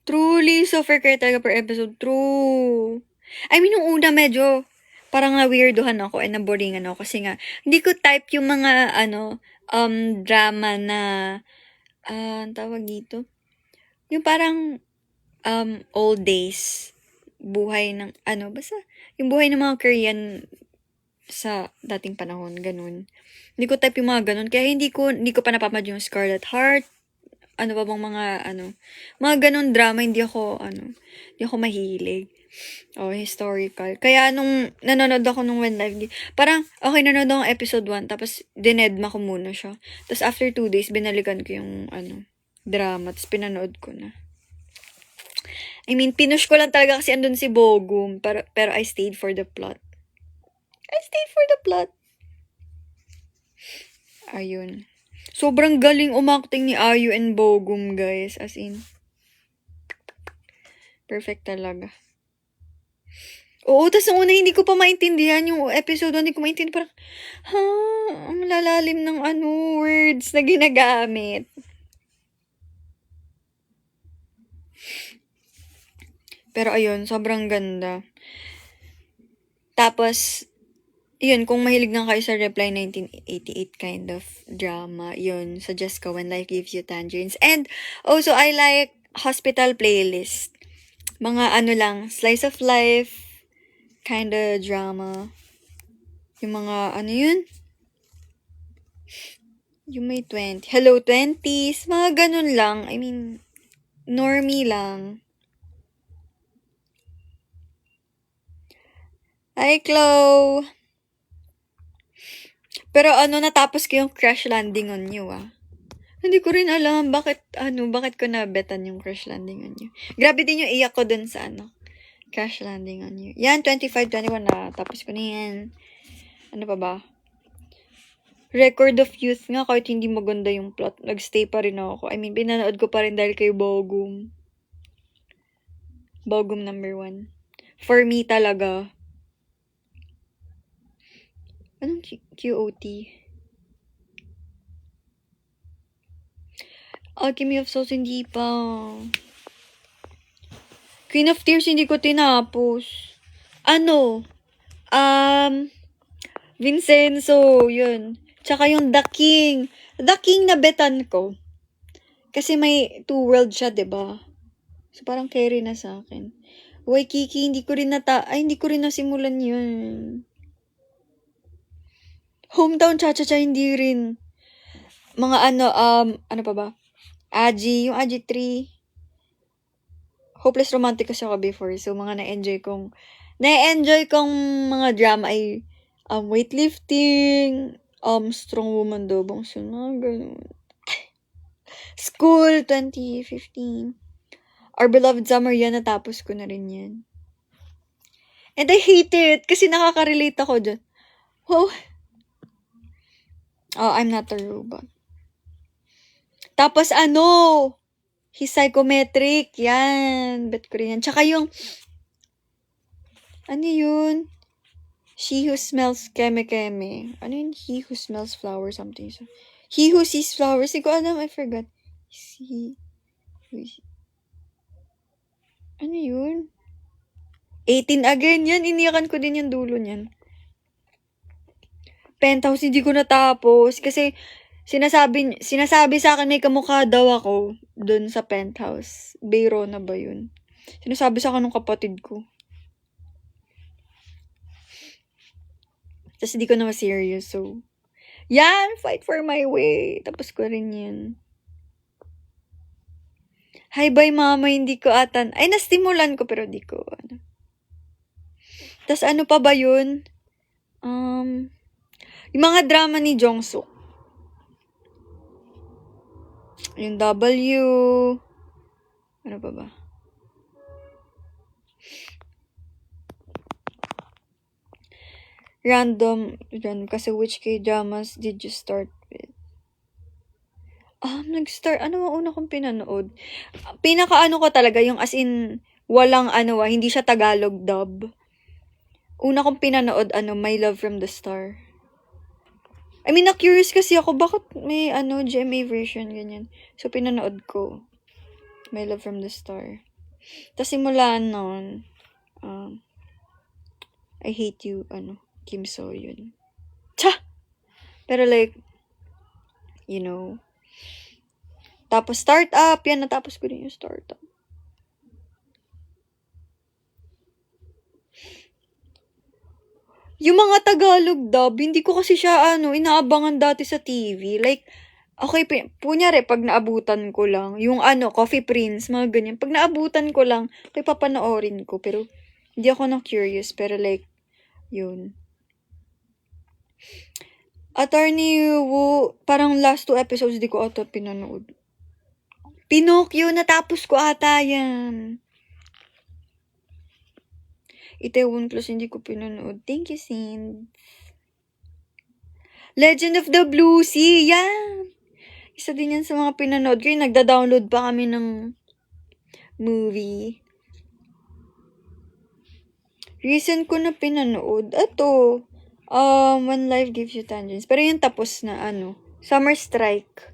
Truly, so fair kayo talaga per episode. True. I mean, nung una medyo parang na-weirdohan ako and naboringan ako kasi nga, hindi ko type yung mga, drama na, tawag dito? Yung parang, old days. Buhay ng, basta, yung buhay ng mga Korean sa dating panahon, ganun. Hindi ko type yung mga ganun. Kaya hindi ko pa napapanood yung Scarlet Heart. Ano pa bang mga ganun drama, hindi ako mahilig. Historical. Kaya nung nanonood ako nung When Live, parang, okay, nanonood ako episode 1, tapos dinedma ko muna siya. Tapos after 2 days, binalikan ko yung, drama, tapos pinanood ko na. I mean, pinush ko lang talaga kasi andun si Bogum, pero I stayed for the plot. Ayun. Sobrang galing umakting ni Ayu and Bogum, guys. As in, perfect talaga. Oo, tas nung una hindi ko pa maintindihan yung episode 1, hindi ko maintindihan. Parang, ang lalalim ng words na ginagamit. Pero ayun, sobrang ganda. Tapos, yun, kung mahilig lang kayo sa Reply 1988 kind of drama, yun, suggest ko When Life Gives You Tangerines. And also, I like Hospital Playlist. Mga lang, slice of life kind of drama. Yung mga, yun? Yung may 20. Hello 20s. Mga ganun lang. I mean, normie lang. Hi, Chloe! Pero natapos ko yung Crash Landing on You, Hindi ko rin alam bakit ko nabetan yung Crash Landing on You. Grabe din yung iyak ko dun sa Crash Landing on You. Yan, 25, 21 na. Tapos ko na yan. Ano pa ba? Record of Youth nga, kahit hindi maganda yung plot, nagstay pa rin ako. I mean, pinanood ko pa rin dahil kay Bogum. Bogum number 1. For me talaga. Anong QOT? Alchemy of Souls, hindi pa. Queen of Tears, hindi ko tinapos. Vincenzo, yun. Tsaka yung The King. The King na betan ko. Kasi may 2 world siya, 'di ba? So parang carry na sa akin. Waikiki, hindi ko rin nasimulan yun. Hometown Cha-Cha-Cha, hindi rin. Mga ano pa ba? Aji, yung Aji 3. Hopeless Romantic kasi ako before. So, mga na-enjoy kong mga drama ay weightlifting, Strong Woman Dobong Sun, mga ganun. School, 2015. Our Beloved Summer, yan, natapos ko na rin yan. And I hate it, kasi nakaka-relate ako dyan. Oh, I'm Not a Robot. Tapos His Psychometric, yan. Bet ko rin yan. Tsaka yung, yun? She Who Smells Keme-Keme. Ano yun? He Who Smells Flowers, something. So, He Who Sees Flowers. Hindi ko alam, I forgot. Ano yun? 18 again yan. Iniyakan ko din yung dulo niyan. Penthouse, hindi ko natapos. Kasi, sinasabi sa akin may kamukha daw ako dun sa Penthouse. Bayro na ba yun? Sinasabi sa akin ng kapatid ko. Tapos hindi ko na serious. So, yan! Fight for my way. Tapos ko rin yan. Hi, bye, mama. Hindi ko atan. Ay, nastimulan ko pero di ko. Tapos ano pa ba yun? Yung mga drama ni Jongsook. Yung W. Ano pa ba? Random kasi which K-dramas did you start with? Nag-start, ano ang una kong pinanood? Pinaka-ano ko talaga, yung as in, walang hindi siya Tagalog dub. Una kong pinanood, My Love from the Star. I mean, na-curious kasi ako, bakit may GMA version, ganyan. So, pinanood ko, My Love from the Star. Tapos simula noon, I Hate You, Kim So Yun. Cha! Pero like, you know. Tapos Startup, yan, natapos ko din yung Startup. Yung mga Tagalog dub, hindi ko kasi siya, inaabangan dati sa TV. Like, okay, punyari, pag naabutan ko lang, yung Coffee Prince, mga ganyan. Pag naabutan ko lang, okay, papanoorin ko. Pero, hindi ako na-curious. Pero like, yun. Attorney Woo, parang last 2 episodes, di ko ata pinanood. Pinocchio, natapos ko ata yan. Itaewon Class, hindi ko pinanood. Thank you, Sin. Legend of the Blue Sea, yan. Isa din yan sa mga pinanood ko. Nagda-download pa kami ng movie. Recent ko na pinanood. Ito. When Life Gives You Tangerines. Pero yung tapos na Summer Strike.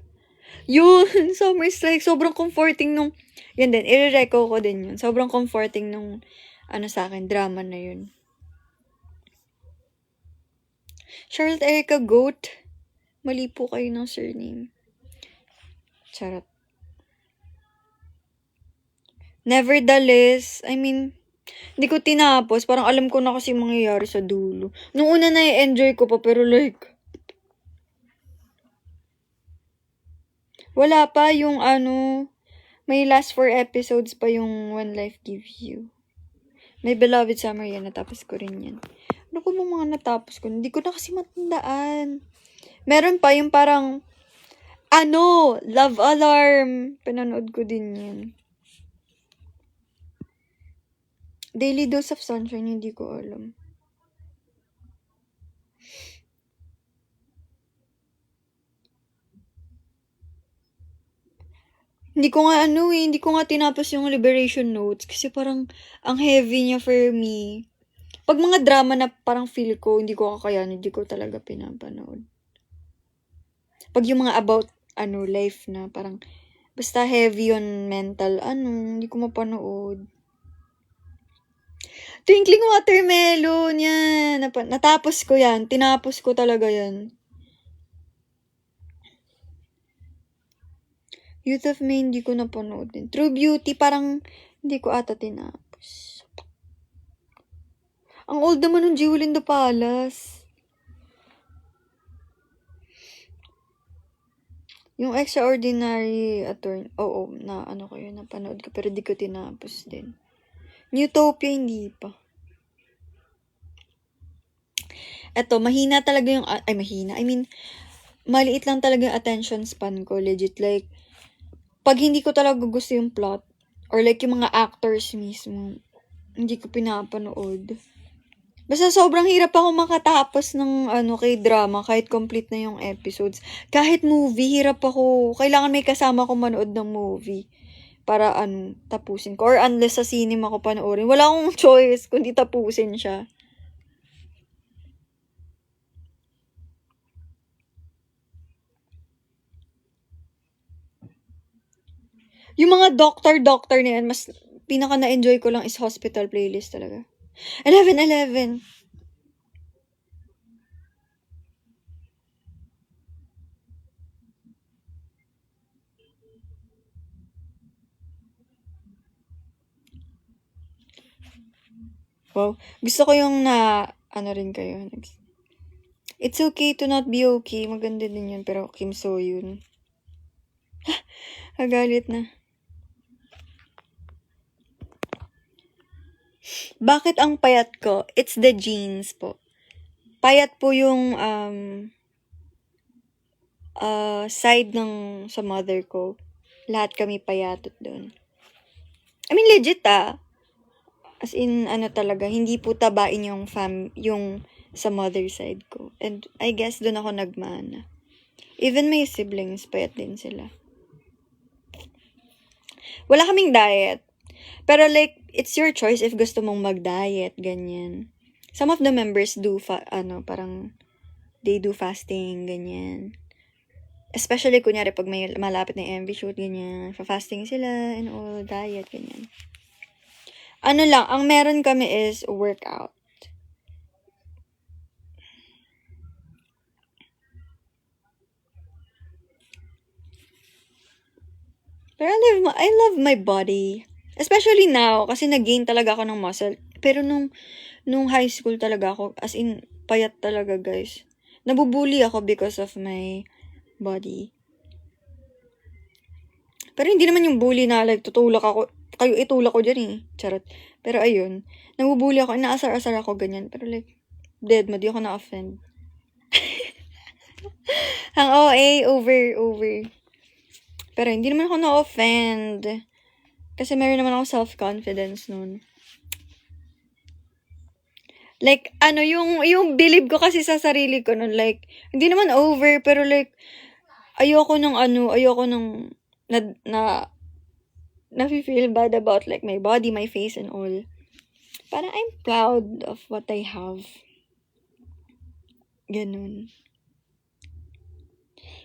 Yun, Summer Strike. Sobrang comforting nung, yan din, i-reco ko din yun. Sobrang comforting nung, sa akin, drama na yun. Charlotte Erica Goat. Mali po kayo ng surname. Charot. Nevertheless, hindi ko tinapos. Parang alam ko na kasi mangyayari sa dulo. Nung una na-enjoy ko pa, pero wala pa yung may last 4 episodes pa yung When Life Gives You. My Beloved Summer yan, natapos ko rin yan. Ano ko mga natapos ko? Hindi ko na kasi matandaan. Meron pa yung parang, Love Alarm. Pinanood ko din yan. Daily Dose of Sunshine, hindi ko alam. Hindi ko nga tinapos yung Liberation Notes kasi parang ang heavy niya for me. Pag mga drama na parang feel ko, hindi ko kakayanin, hindi ko talaga pinapanood. Pag yung mga about, life na parang, basta heavy on mental, hindi ko mapanood. Twinkling Watermelon, yan. Natapos ko yan. Tinapos ko talaga yan. Youth of May, hindi ko napanood din. True Beauty, parang hindi ko ata tinapos. Ang old naman ng Jewel in the Palace. Yung Extraordinary Attorney, ko yun, napanood ko, pero di ko tinapos din. Newtopia, hindi pa. Eto, mahina talaga yung, maliit lang talaga yung attention span ko, legit. Like, pag hindi ko talaga gusto yung plot, or like yung mga actors mismo, hindi ko pinapanood. Basta sobrang hirap ako makatapos ng K-drama, kahit complete na yung episodes. Kahit movie, hirap ako. Kailangan may kasama ko manood ng movie para tapusin ko. Or unless sa cinema ko panoorin. Wala akong choice kundi tapusin siya. Yung mga doctor na yan, mas pinaka na-enjoy ko lang is Hospital Playlist talaga. 11. Wow. Gusto ko yung rin kayo. It's Okay to Not Be Okay. Maganda din yun, pero Kim So Yoon. Nagalit na. Bakit ang payat ko? It's the genes po. Payat po yung side ng sa mother ko. Lahat kami payatot doon. Legit As in, talaga, hindi po tabain yung yung sa mother side ko. And I guess doon ako nagmana. Even my siblings, payat din sila. Wala kaming diet. Pero like, it's your choice if gusto mong mag-diet, ganyan. Some of the members do, parang, they do fasting, ganyan. Especially, kunyari, pag may malapit na MV shoot, ganyan. Fasting sila and all, diet, ganyan. Lang, ang meron kami is workout. Pero I love my body. Especially now, kasi nag-gain talaga ako ng muscle. Pero nung high school talaga ako, as in, payat talaga, guys. Nabubuli ako because of my body. Pero hindi naman yung bully na like, tutulak ako. Kayo itulak ko dyan eh. Charot. Pero ayun, nabubuli ako, inaasar-asar ako, ganyan. Pero like, dead mo, di ako na-offend. Ang OA, over. Pero hindi naman ako na-offend. Kasi meron naman ako self-confidence nun. Like, yung believe ko kasi sa sarili ko nun, like, hindi naman over, pero like, ayoko nung na-feel bad about like my body, my face, and all. parang I'm proud of what I have. Ganun.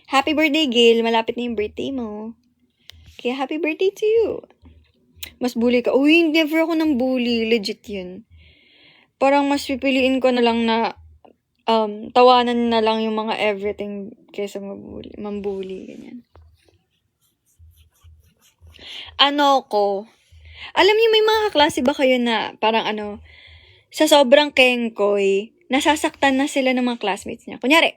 Happy birthday, Gail. Malapit na yung birthday mo. Kaya happy birthday to you. Mas bully ka. Uy, never ako ng bully. Legit yun. Parang mas pipiliin ko na lang na tawanan na lang yung mga everything kaysa mambully. Ganyan. Alam niyo may mga kaklase ba kayo na parang sa sobrang kengkoy, nasasaktan na sila ng mga classmates niya. Kunyari,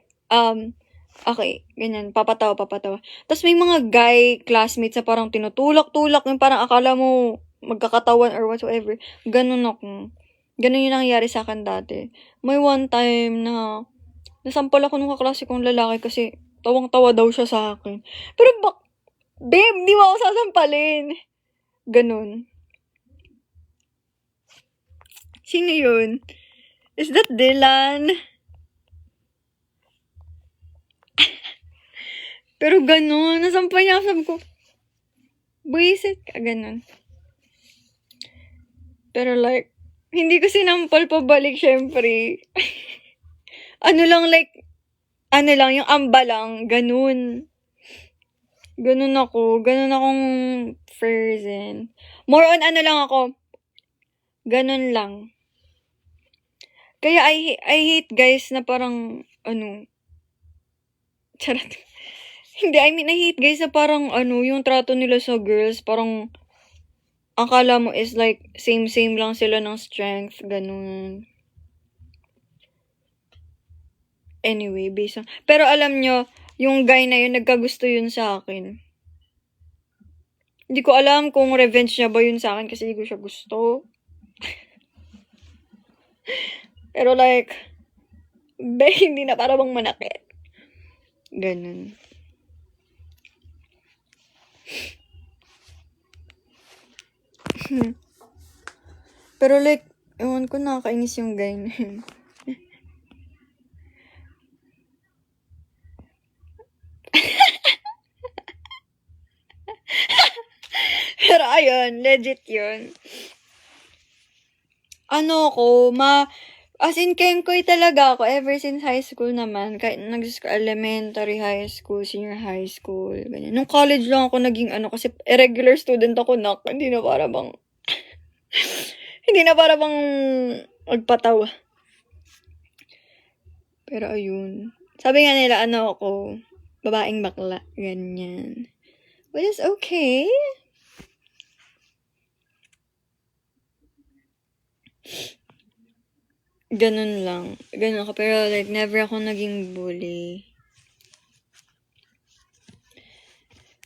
okay, ganyan, papatawa. Tapos may mga guy classmates na parang tinutulak-tulak, yung parang akala mo magkakatawan or whatsoever. Ganun ako. Ganun yung nangyayari sa akin dati. May one time na nasampal ako nung kaklase kong lalaki kasi tawang-tawa daw siya sa akin. Pero babe, di mo ako sasampalin. Ganun. Sino yun? Is that Dylan? Pero ganun, nasampal niya ako, sabi ko, buisit ka, ganun. Pero like, hindi ko sinampal pabalik, syempre. Yung amba lang, ganun. Ganun akong person. More on lang ako, ganun lang. Kaya I hate guys na parang, charot. Hindi, I hate guys na parang, yung trato nila sa girls, parang, akala mo is like, same lang sila ng strength, ganun. Anyway, pero alam nyo, yung guy na yun, nagkagusto yun sa akin. Hindi ko alam kung revenge niya ba yun sa akin kasi hindi ko siya gusto. Pero like, hindi na para bang manakit. Ganun. Pero like, ewan ko, nakakainis yung guy na yun. Pero ayun, legit yun. As in, kengkoy talaga ako ever since high school naman. Kahit elementary, high school, senior high school, ganyan. Nung college lang ako naging kasi irregular student ako, hindi na para bang magpatawa. Pero ayun. Sabi nga nila, babaeng bakla, ganyan. Which is okay. Ganun lang. Ganun ako. Pero like, never ako naging bully.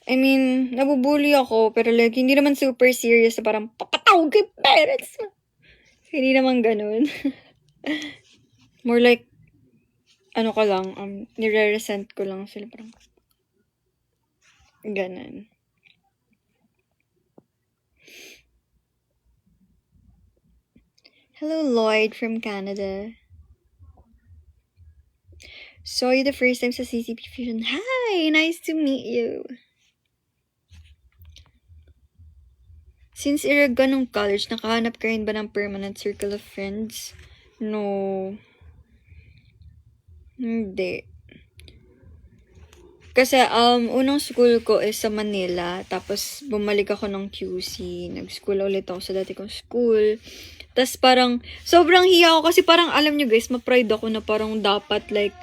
Nabubully ako. Pero like, hindi naman super serious na parang papatawag kay parents mo. Hindi naman ganun. More like, nire-resent ko lang sila. Parang, ganun. Hello, Lloyd from Canada. Saw you the first time sa CCP Fusion. Hi! Nice to meet you. Since era ganong college, nakahanap ka rin ba ng permanent circle of friends? No. Hindi. Kasi, unang school ko is sa Manila. Tapos, bumalik ako ng QC. Nag-school ulit ako sa dati kong school. Tapos parang, sobrang hiya ako kasi parang alam nyo guys, ma-pride ako na parang dapat like,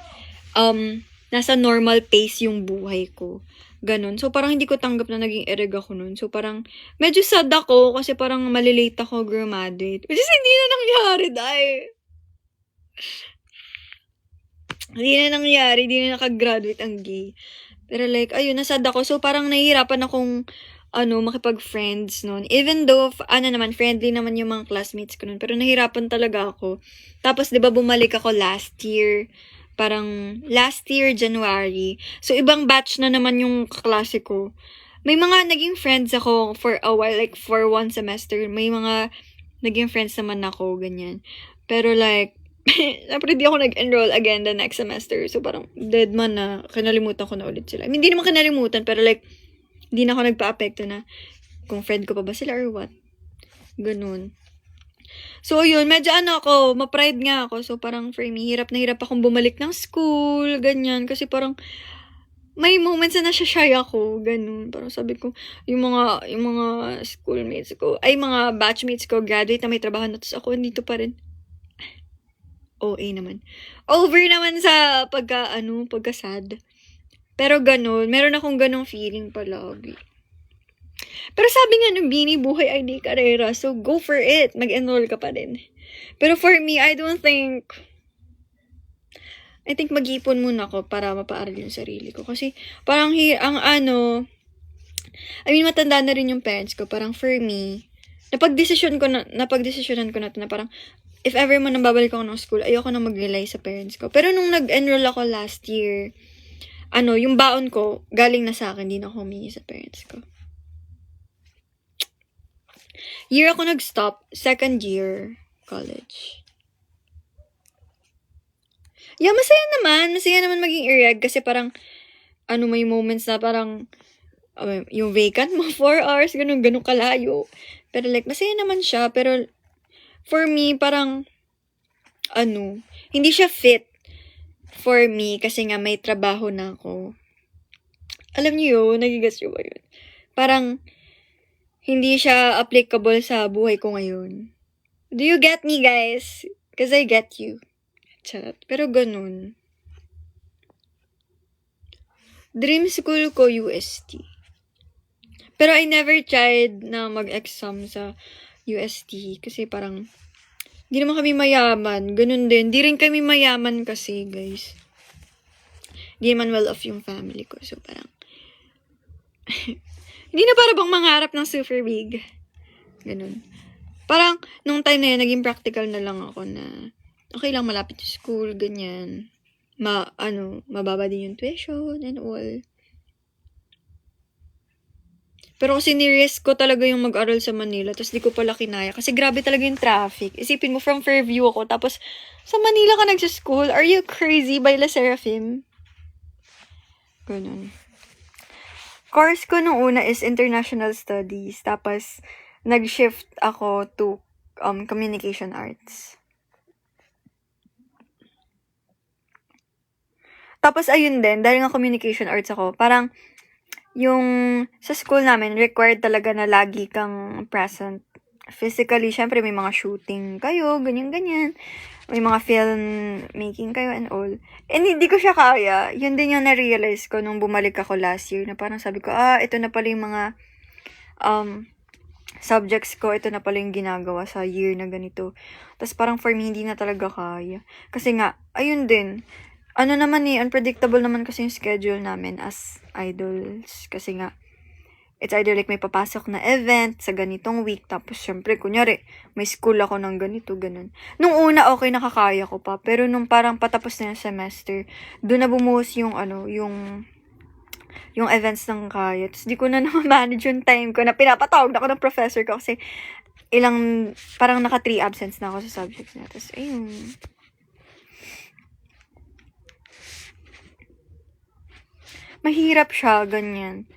nasa normal pace yung buhay ko. Ganon. So parang hindi ko tanggap na naging ereg ako nun. So parang, medyo sad ako kasi parang malilate ako graduate. Which is hindi na nangyari, Hindi na nakagraduate ang gay. Pero like, ayun, nasad ako. So parang nahihirapan akong, makipag-friends nun. Even though, friendly naman yung mga classmates ko nun. Pero nahirapan talaga ako. Tapos, di ba, bumalik ako last year, January. So, ibang batch na naman yung kaklase ko. May mga naging friends ako for a while, like, for one semester. May mga naging friends naman ako, ganyan. Pero like, siyempre di ako nag-enroll again the next semester. So, parang dead man na, kinalimutan ko na ulit sila. Hindi naman kinalimutan, pero like, hindi na ako nagpa-apekto na kung friend ko pa ba sila or what. Ganun. So, yun, medyo ma-pride nga ako. So, parang for me, hirap na hirap akong bumalik ng school, ganyan. Kasi parang, may moments na nasa-shy ako, ganun. Parang sabi ko, yung mga schoolmates ko, mga batchmates ko, graduate na may trabaho na, tapos ako, andito pa rin. OA naman. Over naman sa pagka-sad. Pero ganun, meron akong ganung feeling palagi. Pero sabi nga ng Bini, buhay ay di karera. So, go for it. Mag-enroll ka pa din. Pero for me, I think mag-ipon muna ako para mapaaral yung sarili ko. Kasi, parang matanda na rin yung parents ko. Parang for me, napagdesisyonan ko na to na parang, if ever man nababalik ako ng school, ayoko na mag-rely sa parents ko. Pero nung nag-enroll ako last year, yung baon ko, galing na sa akin, di na ako humingi sa parents ko. Year ako nag-stop, second year college. Yeah, masaya naman maging ireg kasi parang, may moments na parang, yung vacant mo, 4 hours, ganun kalayo. Pero like, masaya naman siya, pero, for me, parang, hindi siya fit for me kasi nga may trabaho na ako. Alam niyo yun, nagigets niyo ba yun? Parang, hindi siya applicable sa buhay ko ngayon. Do you get me, guys? Because I get you. Chat. Pero ganun. Dream school ko, UST. Pero I never tried na mag-exam sa UST. Kasi parang, hindi naman kami mayaman. Ganun din. Di rin kami mayaman kasi, guys. Di naman well-off yung family ko. So, parang, hindi na para bang mangarap ng super big. Ganun. Parang, nung time na yun, naging practical na lang ako na, okay lang, malapit yung school, ganyan. Mababa din yung tuition and all. Pero kasi ni-risk ko talaga yung mag-aral sa Manila, tapos di ko pala kinaya. Kasi grabe talaga yung traffic. Isipin mo, from Fairview ako, tapos sa Manila ka nagsa-school? Are you crazy by La Seraphim? Ganun. Course ko nung una is International Studies, tapos nag-shift ako to Communication Arts. Tapos ayun din, dahil nga Communication Arts ako, parang yung sa school namin, required talaga na lagi kang present. Physically, syempre may mga shooting kayo, ganyan-ganyan. May mga film making kayo and all. And hindi ko siya kaya. Yun din yung na-realize ko nung bumalik ako last year, na parang sabi ko, ito na pala yung mga subjects ko, ito na pala yung ginagawa sa year na ganito. Tapos parang for me, hindi na talaga kaya. Kasi nga, ayun din, unpredictable naman kasi yung schedule namin as idols. Kasi nga, it's either like may papasok na event sa ganitong week, tapos syempre, kunyari, may school ako ng ganito, ganun. Nung una, okay, nakakaya ko pa. Pero nung parang patapos na yung semester, doon na bumuhos yung events ng kaya. Tapos di ko na manage yung time ko na pinapatawag na ako ng professor ko kasi parang naka 3 absence na ako sa subjects na. Tapos, ayun. Mahirap siya, ganyan.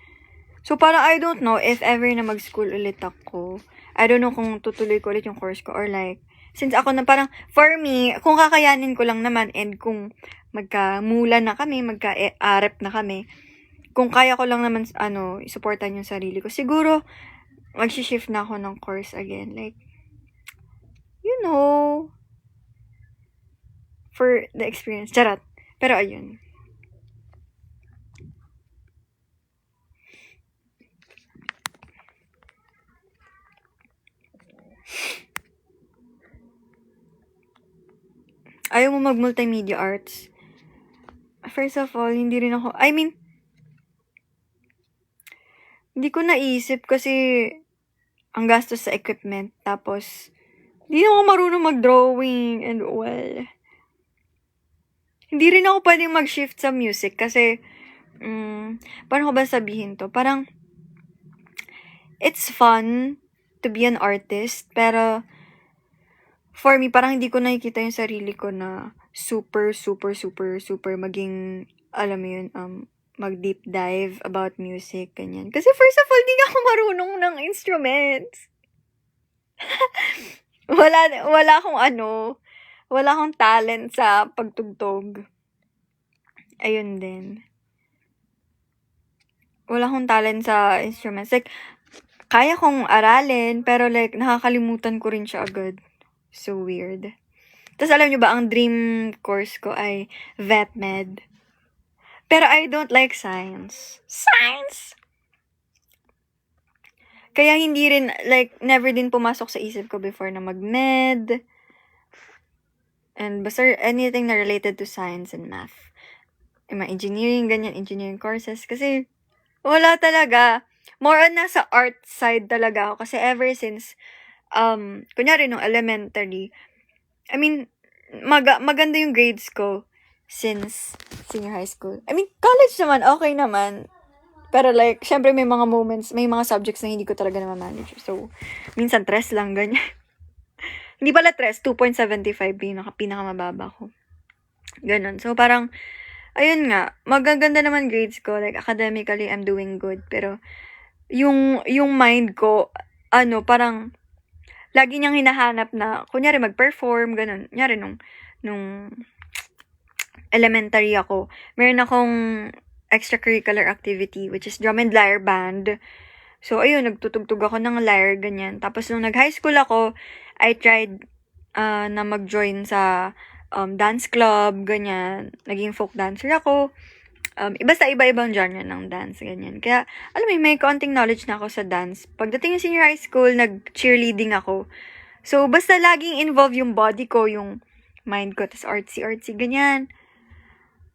So, parang I don't know if ever na mag-school ulit ako. I don't know kung tutuloy ko ulit yung course ko or like, since ako na parang, for me, kung kakayanin ko lang naman and kung magkamula na kami, magka-arep na kami, kung kaya ko lang naman, supportan yung sarili ko, siguro, mag-shift na ako ng course again. Like, for the experience. Charot. Pero ayun. Ayaw mo mag-multimedia arts? First of all, hindi rin ako, hindi ko naisip kasi ang gastos sa equipment. Tapos, hindi na ako marunong mag-drawing and all. Hindi rin ako pwedeng mag-shift sa music kasi, paano ko ba sabihin to? Parang, it's fun to be an artist, pero, for me, parang hindi ko nakikita yung sarili ko na super maging, alam mo yun, mag-deep dive about music, ganyan. Kasi first of all, di nga ako marunong ng instruments. Wala wala akong talent sa pagtugtog. Ayun din. Wala akong talent sa instruments. Like, kaya kong aralin, pero like, nakakalimutan ko rin siya agad. So weird. Tapos alam nyo ba, ang dream course ko ay vet med. Pero I don't like science. Science! Kaya hindi rin, like, never din pumasok sa isip ko before na mag-med. And basta anything na related to science and math. Yung mga engineering, ganyan, engineering courses. Kasi, wala talaga. More on nasa art side talaga ako. Kasi ever since, kunyari nung elementary, I mean, maganda yung grades ko since senior high school. I mean, college naman, okay naman. Pero like, syempre may mga moments, may mga subjects na hindi ko talaga na-manage. So, minsan 3 lang, ganyan. Hindi pala 3, 2.75 pinakamababa ko. Ganon. So, parang, ayun nga, magaganda naman grades ko. Like, academically, I'm doing good. Pero, yung mind ko, parang, lagi niyang hinahanap na, kunyari mag-perform, ganon. Kunyari nung elementary ako, meron akong extracurricular activity, which is drum and lyre band. So, ayun, nagtutugtog ako ng lyre, ganyan. Tapos, nung nag-high school ako, I tried na mag-join sa dance club, ganyan. Naging folk dancer ako. Basta iba-ibang genre ng dance, ganyan. Kaya, alam mo, may konting knowledge na ako sa dance. Pagdating ng senior high school, nag-cheerleading ako. So, basta laging involve yung body ko, yung mind ko, tas artsy-artsy, ganyan.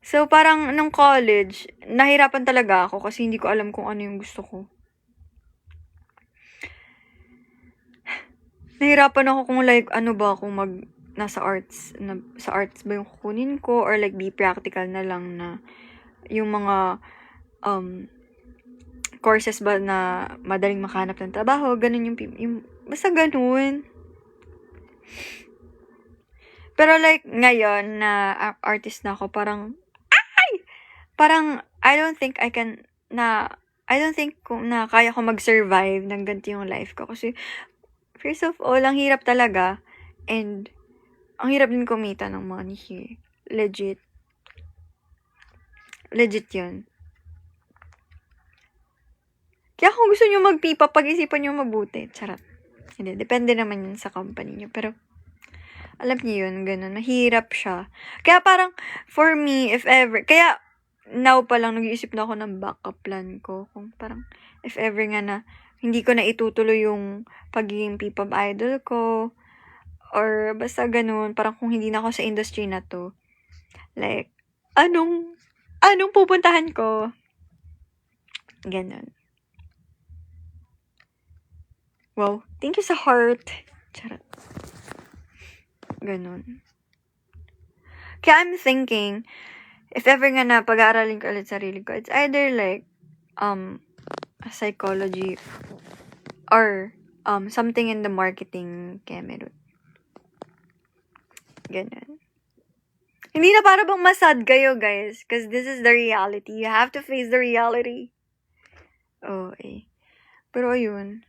So, parang nung college, nahirapan talaga ako kasi hindi ko alam kung ano yung gusto ko. Nahirapan ako kung like, ano ba, kung nasa arts, sa arts ba yung kukunin ko, or like be practical na lang na yung mga courses ba na madaling makahanap ng trabaho, ganun yung basta ganun. Pero like, ngayon na artist na ako, parang I don't think kung na kaya ko mag-survive ng ganito yung life ko. Kasi, first of all, ang hirap talaga. And, ang hirap din kumita ng money here. Legit. Legit yun. Kaya kung gusto nyo mag-pipa, pag-isipan nyo mabuti. Charot. Hindi, depende naman yun sa company nyo. Pero, alam niyo yun, ganun. Mahirap siya. Kaya parang, for me, if ever, kaya, now pa lang nag-iisip na ako ng backup plan ko. Kung parang, if ever nga na, hindi ko na itutuloy yung pagiging P-pop idol ko, or basta ganun, parang kung hindi na ako sa industry na to, like, anong pupuntahan ko? Ganun. Wow, thank you sa heart. Charot. Ganun. Kaya I'm thinking, if ever nga na pag-aaralin ko ulit sarili ko, it's either like, psychology or something in the marketing Cameroon. Ganun. Hindi na para bang masad kayo, guys. Because this is the reality. You have to face the reality. Oh, eh. Pero ayun.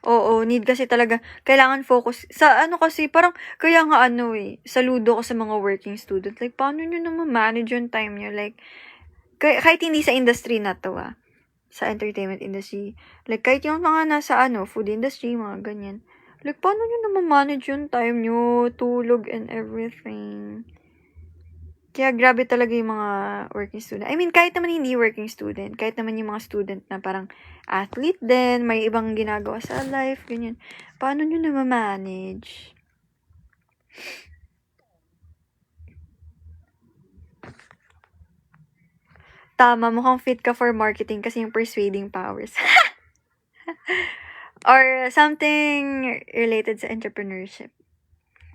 Oo, need kasi talaga, kailangan focus. Sa kasi, parang, kaya nga saludo ko sa mga working students. Like, paano nyo naman manage yung time nyo? Like, kahit hindi sa industry na to, sa entertainment industry. Like, kahit yung mga nasa, food industry, mga ganyan. Like, paano nyo naman manage yung time nyo? Tulog and everything. Kaya grabe talaga yung mga working student. I mean, kahit naman hindi working student, kahit naman yung mga student na parang athlete din, may ibang ginagawa sa life, ganyan. Paano nyo na ma-manage? Tama, mukhang fit ka for marketing kasi yung persuading powers. Or something related sa entrepreneurship.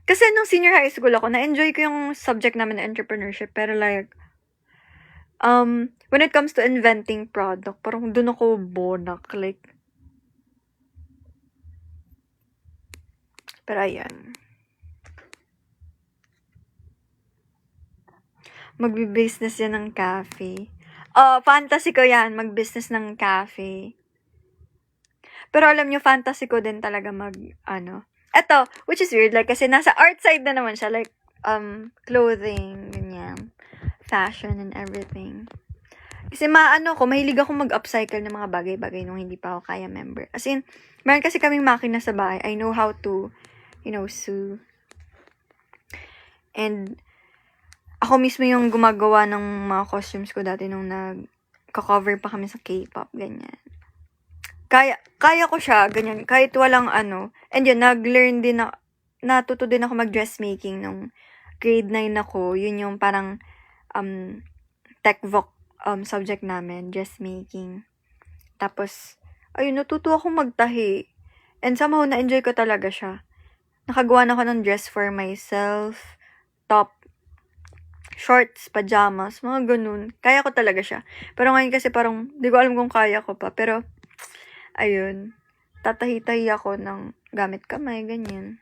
Kasi nung senior high school ako, na-enjoy ko yung subject namin na entrepreneurship. Pero like, when it comes to inventing product, parang dun ako bonak. Like, pero ayan. Magbi-business yan ng cafe. Fantasy ko yan, mag-business ng cafe. Pero alam nyo, fantasy ko din talaga eto, which is weird, like, kasi nasa art side na naman siya, like, clothing, ganyan, fashion and everything. Kasi mahilig ako mag-upcycle ng mga bagay-bagay nung hindi pa ako kaya member. As in, meron kasi kaming makina sa bahay. I know how to, sew. And, ako mismo yung gumagawa ng mga costumes ko dati nung nag-cover pa kami sa K-pop, ganyan. Kaya ko siya, ganyan, kahit walang And yun, nag-learn din natuto din ako mag-dressmaking nung grade 9 ako. Yun yung parang, tech voc subject namin, dressmaking. Tapos, ayun, natuto akong magtahi. And somehow, na-enjoy ko talaga siya. Nakagawa na ako ng dress for myself, top, shorts, pajamas, mga ganun. Kaya ko talaga siya. Pero ngayon kasi parang, di ko alam kung kaya ko pa. Pero, ayun, tatahi-tahi ako ng gamit kamay, ganyan.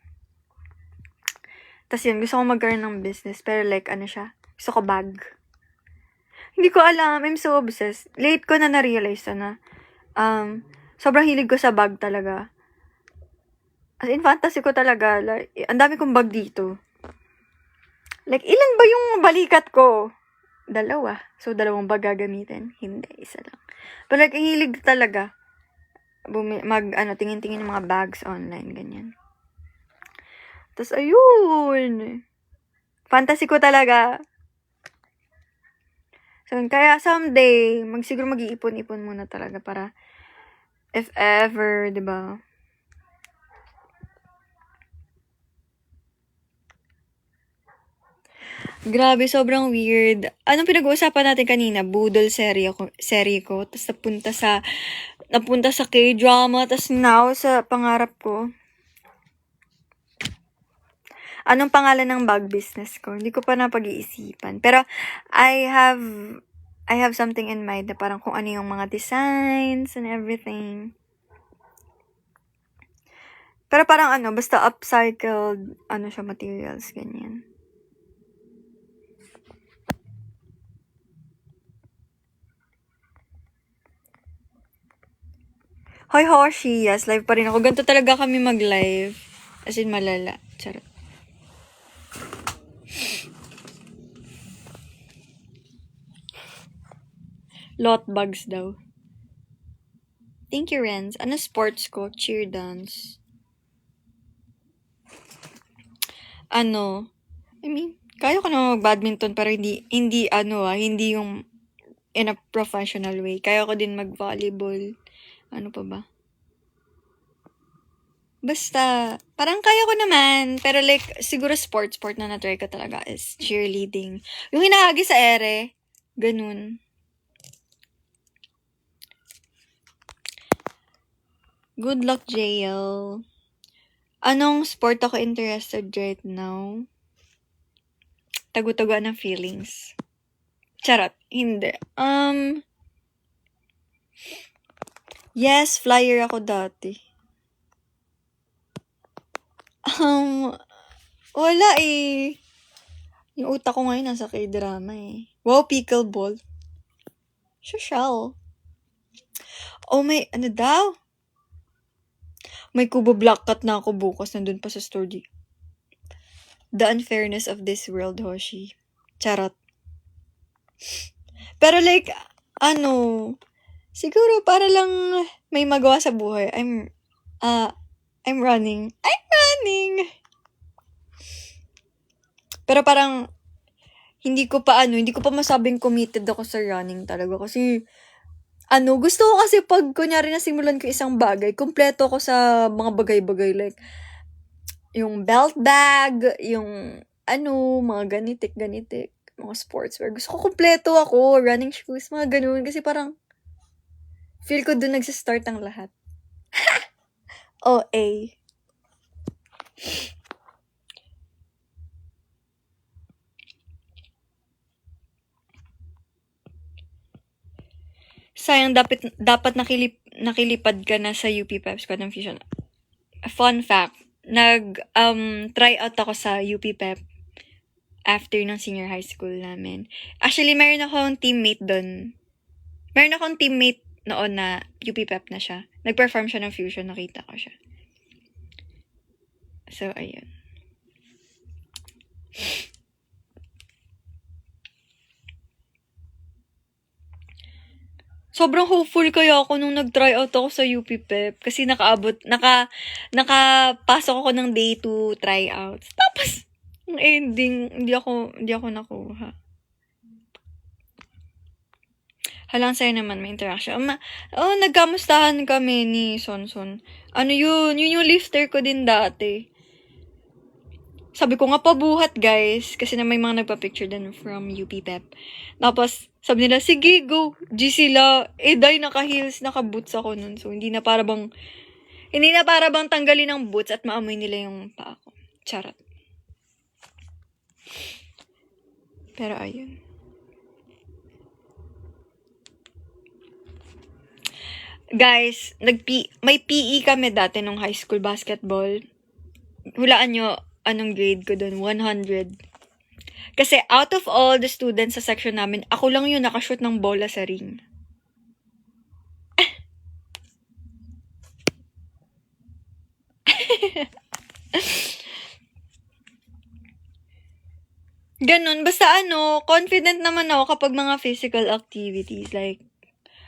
Tapos yun, gusto ko magkaroon ng business. Pero like, siya, gusto ko bag. Hindi ko alam, I'm so obsessed. Late ko na na-realize na, sobrang hilig ko sa bag talaga. As in, fantasy ko talaga. Like, ang dami kong bag dito. Like, ilan ba yung balikat ko? 2. So, 2 bag gagamitin? Hindi, 1 lang. But like, hilig talaga. Tingin-tingin ng mga bags online, ganyan. Tapos, ayun. Fantasy ko talaga. So, kaya someday, siguro mag-iipon-ipon muna talaga para if ever, di ba? Grabe, sobrang weird. Anong pinag-uusapan natin kanina? Budol serye ko. Tapos napunta sa K-drama. Tapos now, sa pangarap ko. Anong pangalan ng bag business ko? Hindi ko pa napag-iisipan. Pero, I have something in mind na parang kung ano yung mga designs and everything. Pero parang basta upcycled, siya, materials, ganyan. Hoy, Hoshi, yes, live pa rin ako. Ganito talaga kami mag-live. As in, malala. Charot. Lot bags daw. Thank you, Renz. Ano sports ko? Cheer dance. I mean, kaya ko na mag-badminton pero hindi yung in a professional way. Kaya ko din mag-volleyball. Ano pa ba? Basta, parang kaya ko naman. Pero like, siguro sport na na-try ko talaga is cheerleading. Yung hinahagi sa ere. Ganun. Good luck, JL. Anong sport ako interested right now? Tagu-taguan ng feelings. Charot. Hindi. Yes, flyer ako dati. Wala eh. Yung utak ko ngayon nasa K-drama eh. Wow, pickleball. Social. Oh, may, daw? May kubo black cat na ako bukas. Nandun pa sa store. The unfairness of this world, Hoshi. Charot. Pero like, siguro para lang may magawa sa buhay. I'm running. Pero parang, hindi ko pa masabing committed ako sa running talaga. Kasi, gusto ko kasi pag kunyari na simulan ko isang bagay, kumpleto ko sa mga bagay-bagay. Like, yung belt bag, yung, mga ganitik, mga sportswear. Gusto ko kumpleto ako, running shoes, mga ganun. Kasi parang, feel ko dun nagsistart ang lahat. OA. Sayang, dapat nakilipad ka na sa UP Pep Squad ng Fusion. Fun fact, try out ako sa UP Pep after ng senior high school namin. Actually, meron akong teammate doon. Meron akong teammate noon na UP Pep na siya. Nag-perform siya ng Fusion, nakita ko siya. So, ayun. Sobrang hopeful kaya ako nung nag-try out ako sa UP Pep kasi nakapasok ako ng day 2 tryouts. Tapos, ang ending, hindi ako nakuha. Halang sa'yo naman may interaction. Nagkamustahan kami ni Sonson. Ano yun? Yun yung lifter ko din dati. Sabi ko nga pabuhat guys, kasi na may mga nagpa-picture din from UP Pep. Tapos, sabi nila, sige, go. G sila. Day, naka-heels, naka-boots ako nun. So, hindi na para bang tanggalin ng boots at maamoy nila yung paa ko. Charot. Pero, ayun. Guys, may PE kami dati nung high school basketball. Hulaan nyo, anong grade ko dun? 100. Kasi out of all the students sa section namin, ako lang yung nakashoot ng bola sa ring. Ganun. Basta confident naman ako kapag mga physical activities. Like,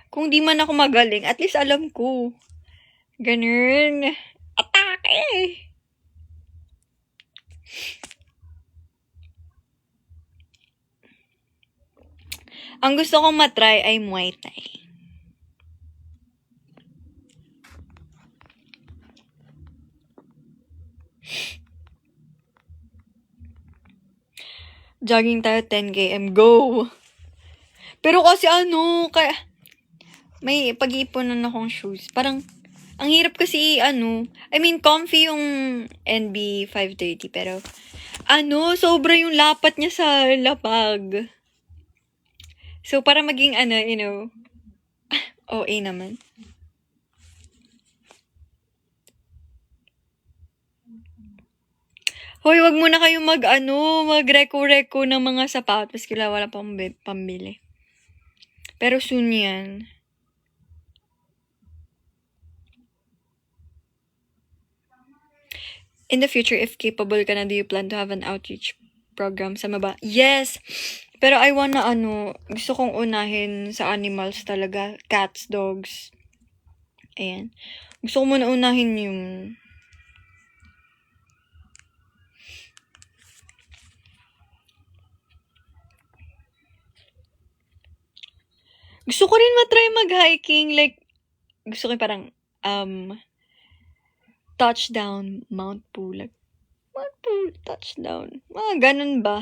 kung di man ako magaling, at least alam ko. Ganun. Atake! Ang gusto kong matry ay Muay Thai. Jogging tayo 10 km. Go! Pero kasi kaya may pag-iipunan akong shoes. Parang, ang hirap kasi comfy yung NB 530. Pero, sobra yung lapat niya sa lapag. So, para maging OA naman. Hoy, wag muna kayo mag-reko-reko ng mga sapatos. Kila wala pang pambili. Pero soon yan. In the future, if capable ka na, do you plan to have an outreach program sa maba? Yes! Pero I wanna gusto kong unahin sa animals talaga. Cats, dogs. Ayan. Gusto ko muna unahin yung gusto ko rin matry mag-hiking. Like, gusto ko parang, touchdown, Mount Pulag. Mount Pulag, touchdown. Mga ganun ba?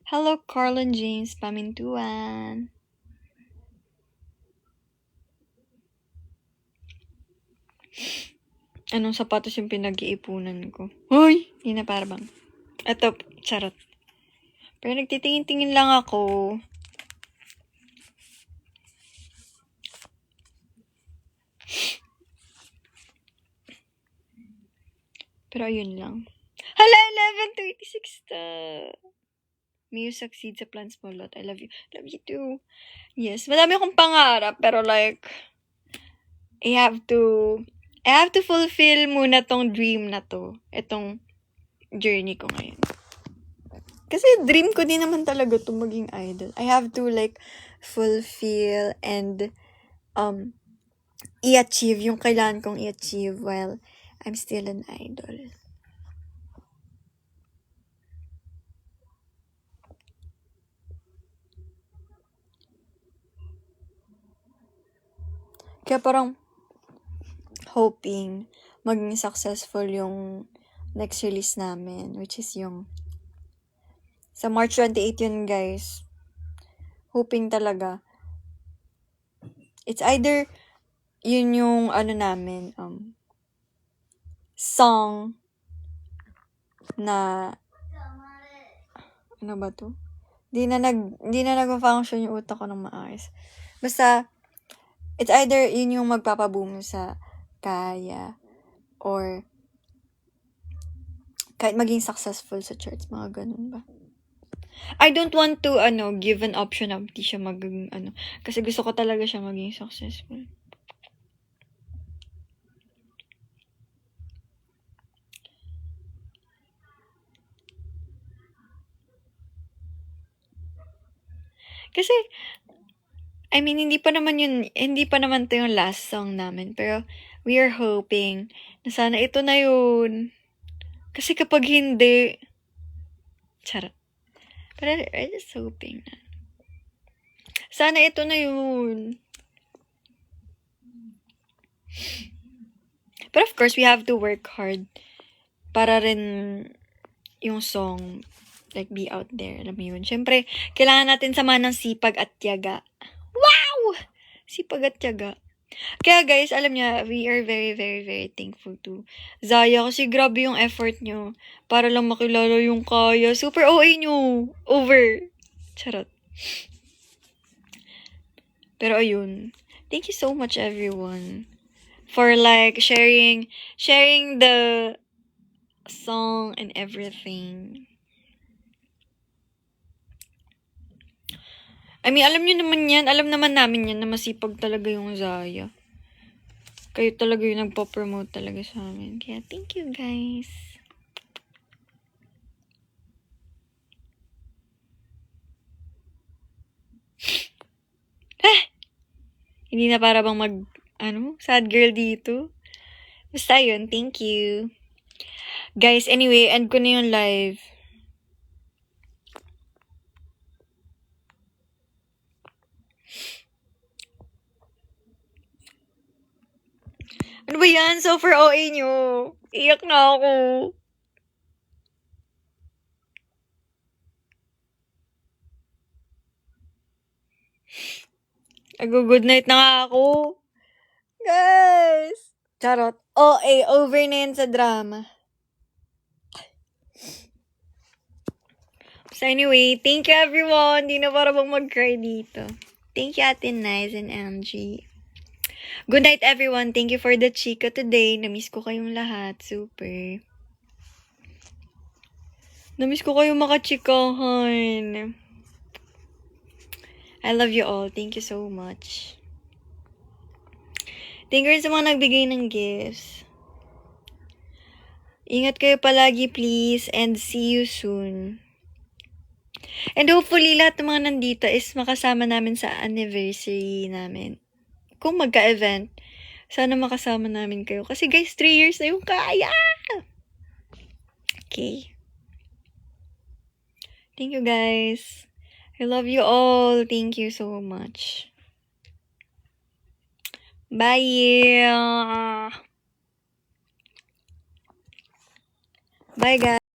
Hello, Carlin James Pamintuan. Anong sapatos yung pinag-iipunan ko? Hoy! Hindi na para bang. Eto, charot. Pero nagtitingin-tingin lang ako. Pero ayun lang. Hala, 11:26 ta. May you succeed sa plans mo, lot. I love you. Love you too. Yes, madami akong pangarap. Pero like, I have to fulfill muna tong dream na to. Itong journey ko ngayon. Kasi dream ko din naman talaga to maging idol. I have to like fulfill and i-achieve yung kailangan kong i-achieve while I'm still an idol. Kaya parang hoping maging successful yung next release namin, which is yung sa March 28 yun, guys. Hoping talaga. It's either yun yung namin, song na ano ba to? Di na nag-function yung utak ko ng maayos. Basta, it's either yun yung magpapaboom sa kaya or kahit maging successful sa charts, mga ganun ba? I don't want to, give an option na hindi siya maging, kasi gusto ko talaga siya maging successful. Kasi, I mean, hindi pa naman to yung last song namin, pero we are hoping na sana ito na yun. Kasi kapag hindi, charot. Pero I'm just hoping na. Sana ito na yun. But of course, we have to work hard para rin yung song like be out there. Alam mo yun. Siyempre, kailangan natin samahan ng sipag at tiyaga. Wow! Sipag at tiyaga. Kaya guys, alam niya, we are very, very, very thankful to Zaya kasi grabe yung effort nyo para lang makilala yung Kaya. Super OA nyo. Over. Charot. Pero ayun. Thank you so much everyone for like sharing the song and everything. I mean, alam nyo naman yan. Alam naman namin yan na masipag talaga yung Zaya. Kayo talaga yung nagpo-promote talaga sa amin. Kaya, thank you, guys. Hindi na para bang sad girl dito. Basta yun, thank you. Guys, anyway, end ko na yung live. Ano ba yan? Super OA nyo. Iyak na ako. Good night na nga ako. Guys! Charot. OA, over na yan sa drama. So anyway, thank you everyone. Di na para bang mag-cry dito. Thank you Ate Nice and MG. Good night everyone. Thank you for the chika today. Namiss ko kayong lahat. Super. Namiss ko kayong makachikahan. I love you all. Thank you so much. Thank you rin sa mga nagbigay ng gifts. Ingat kayo palagi please and see you soon. And hopefully lahat ng mga nandito is makasama namin sa anniversary namin. Kung magka-event, sana makasama namin kayo. Kasi guys, 3 years na yung Kaya! Okay. Thank you guys. I love you all. Thank you so much. Bye! Bye guys!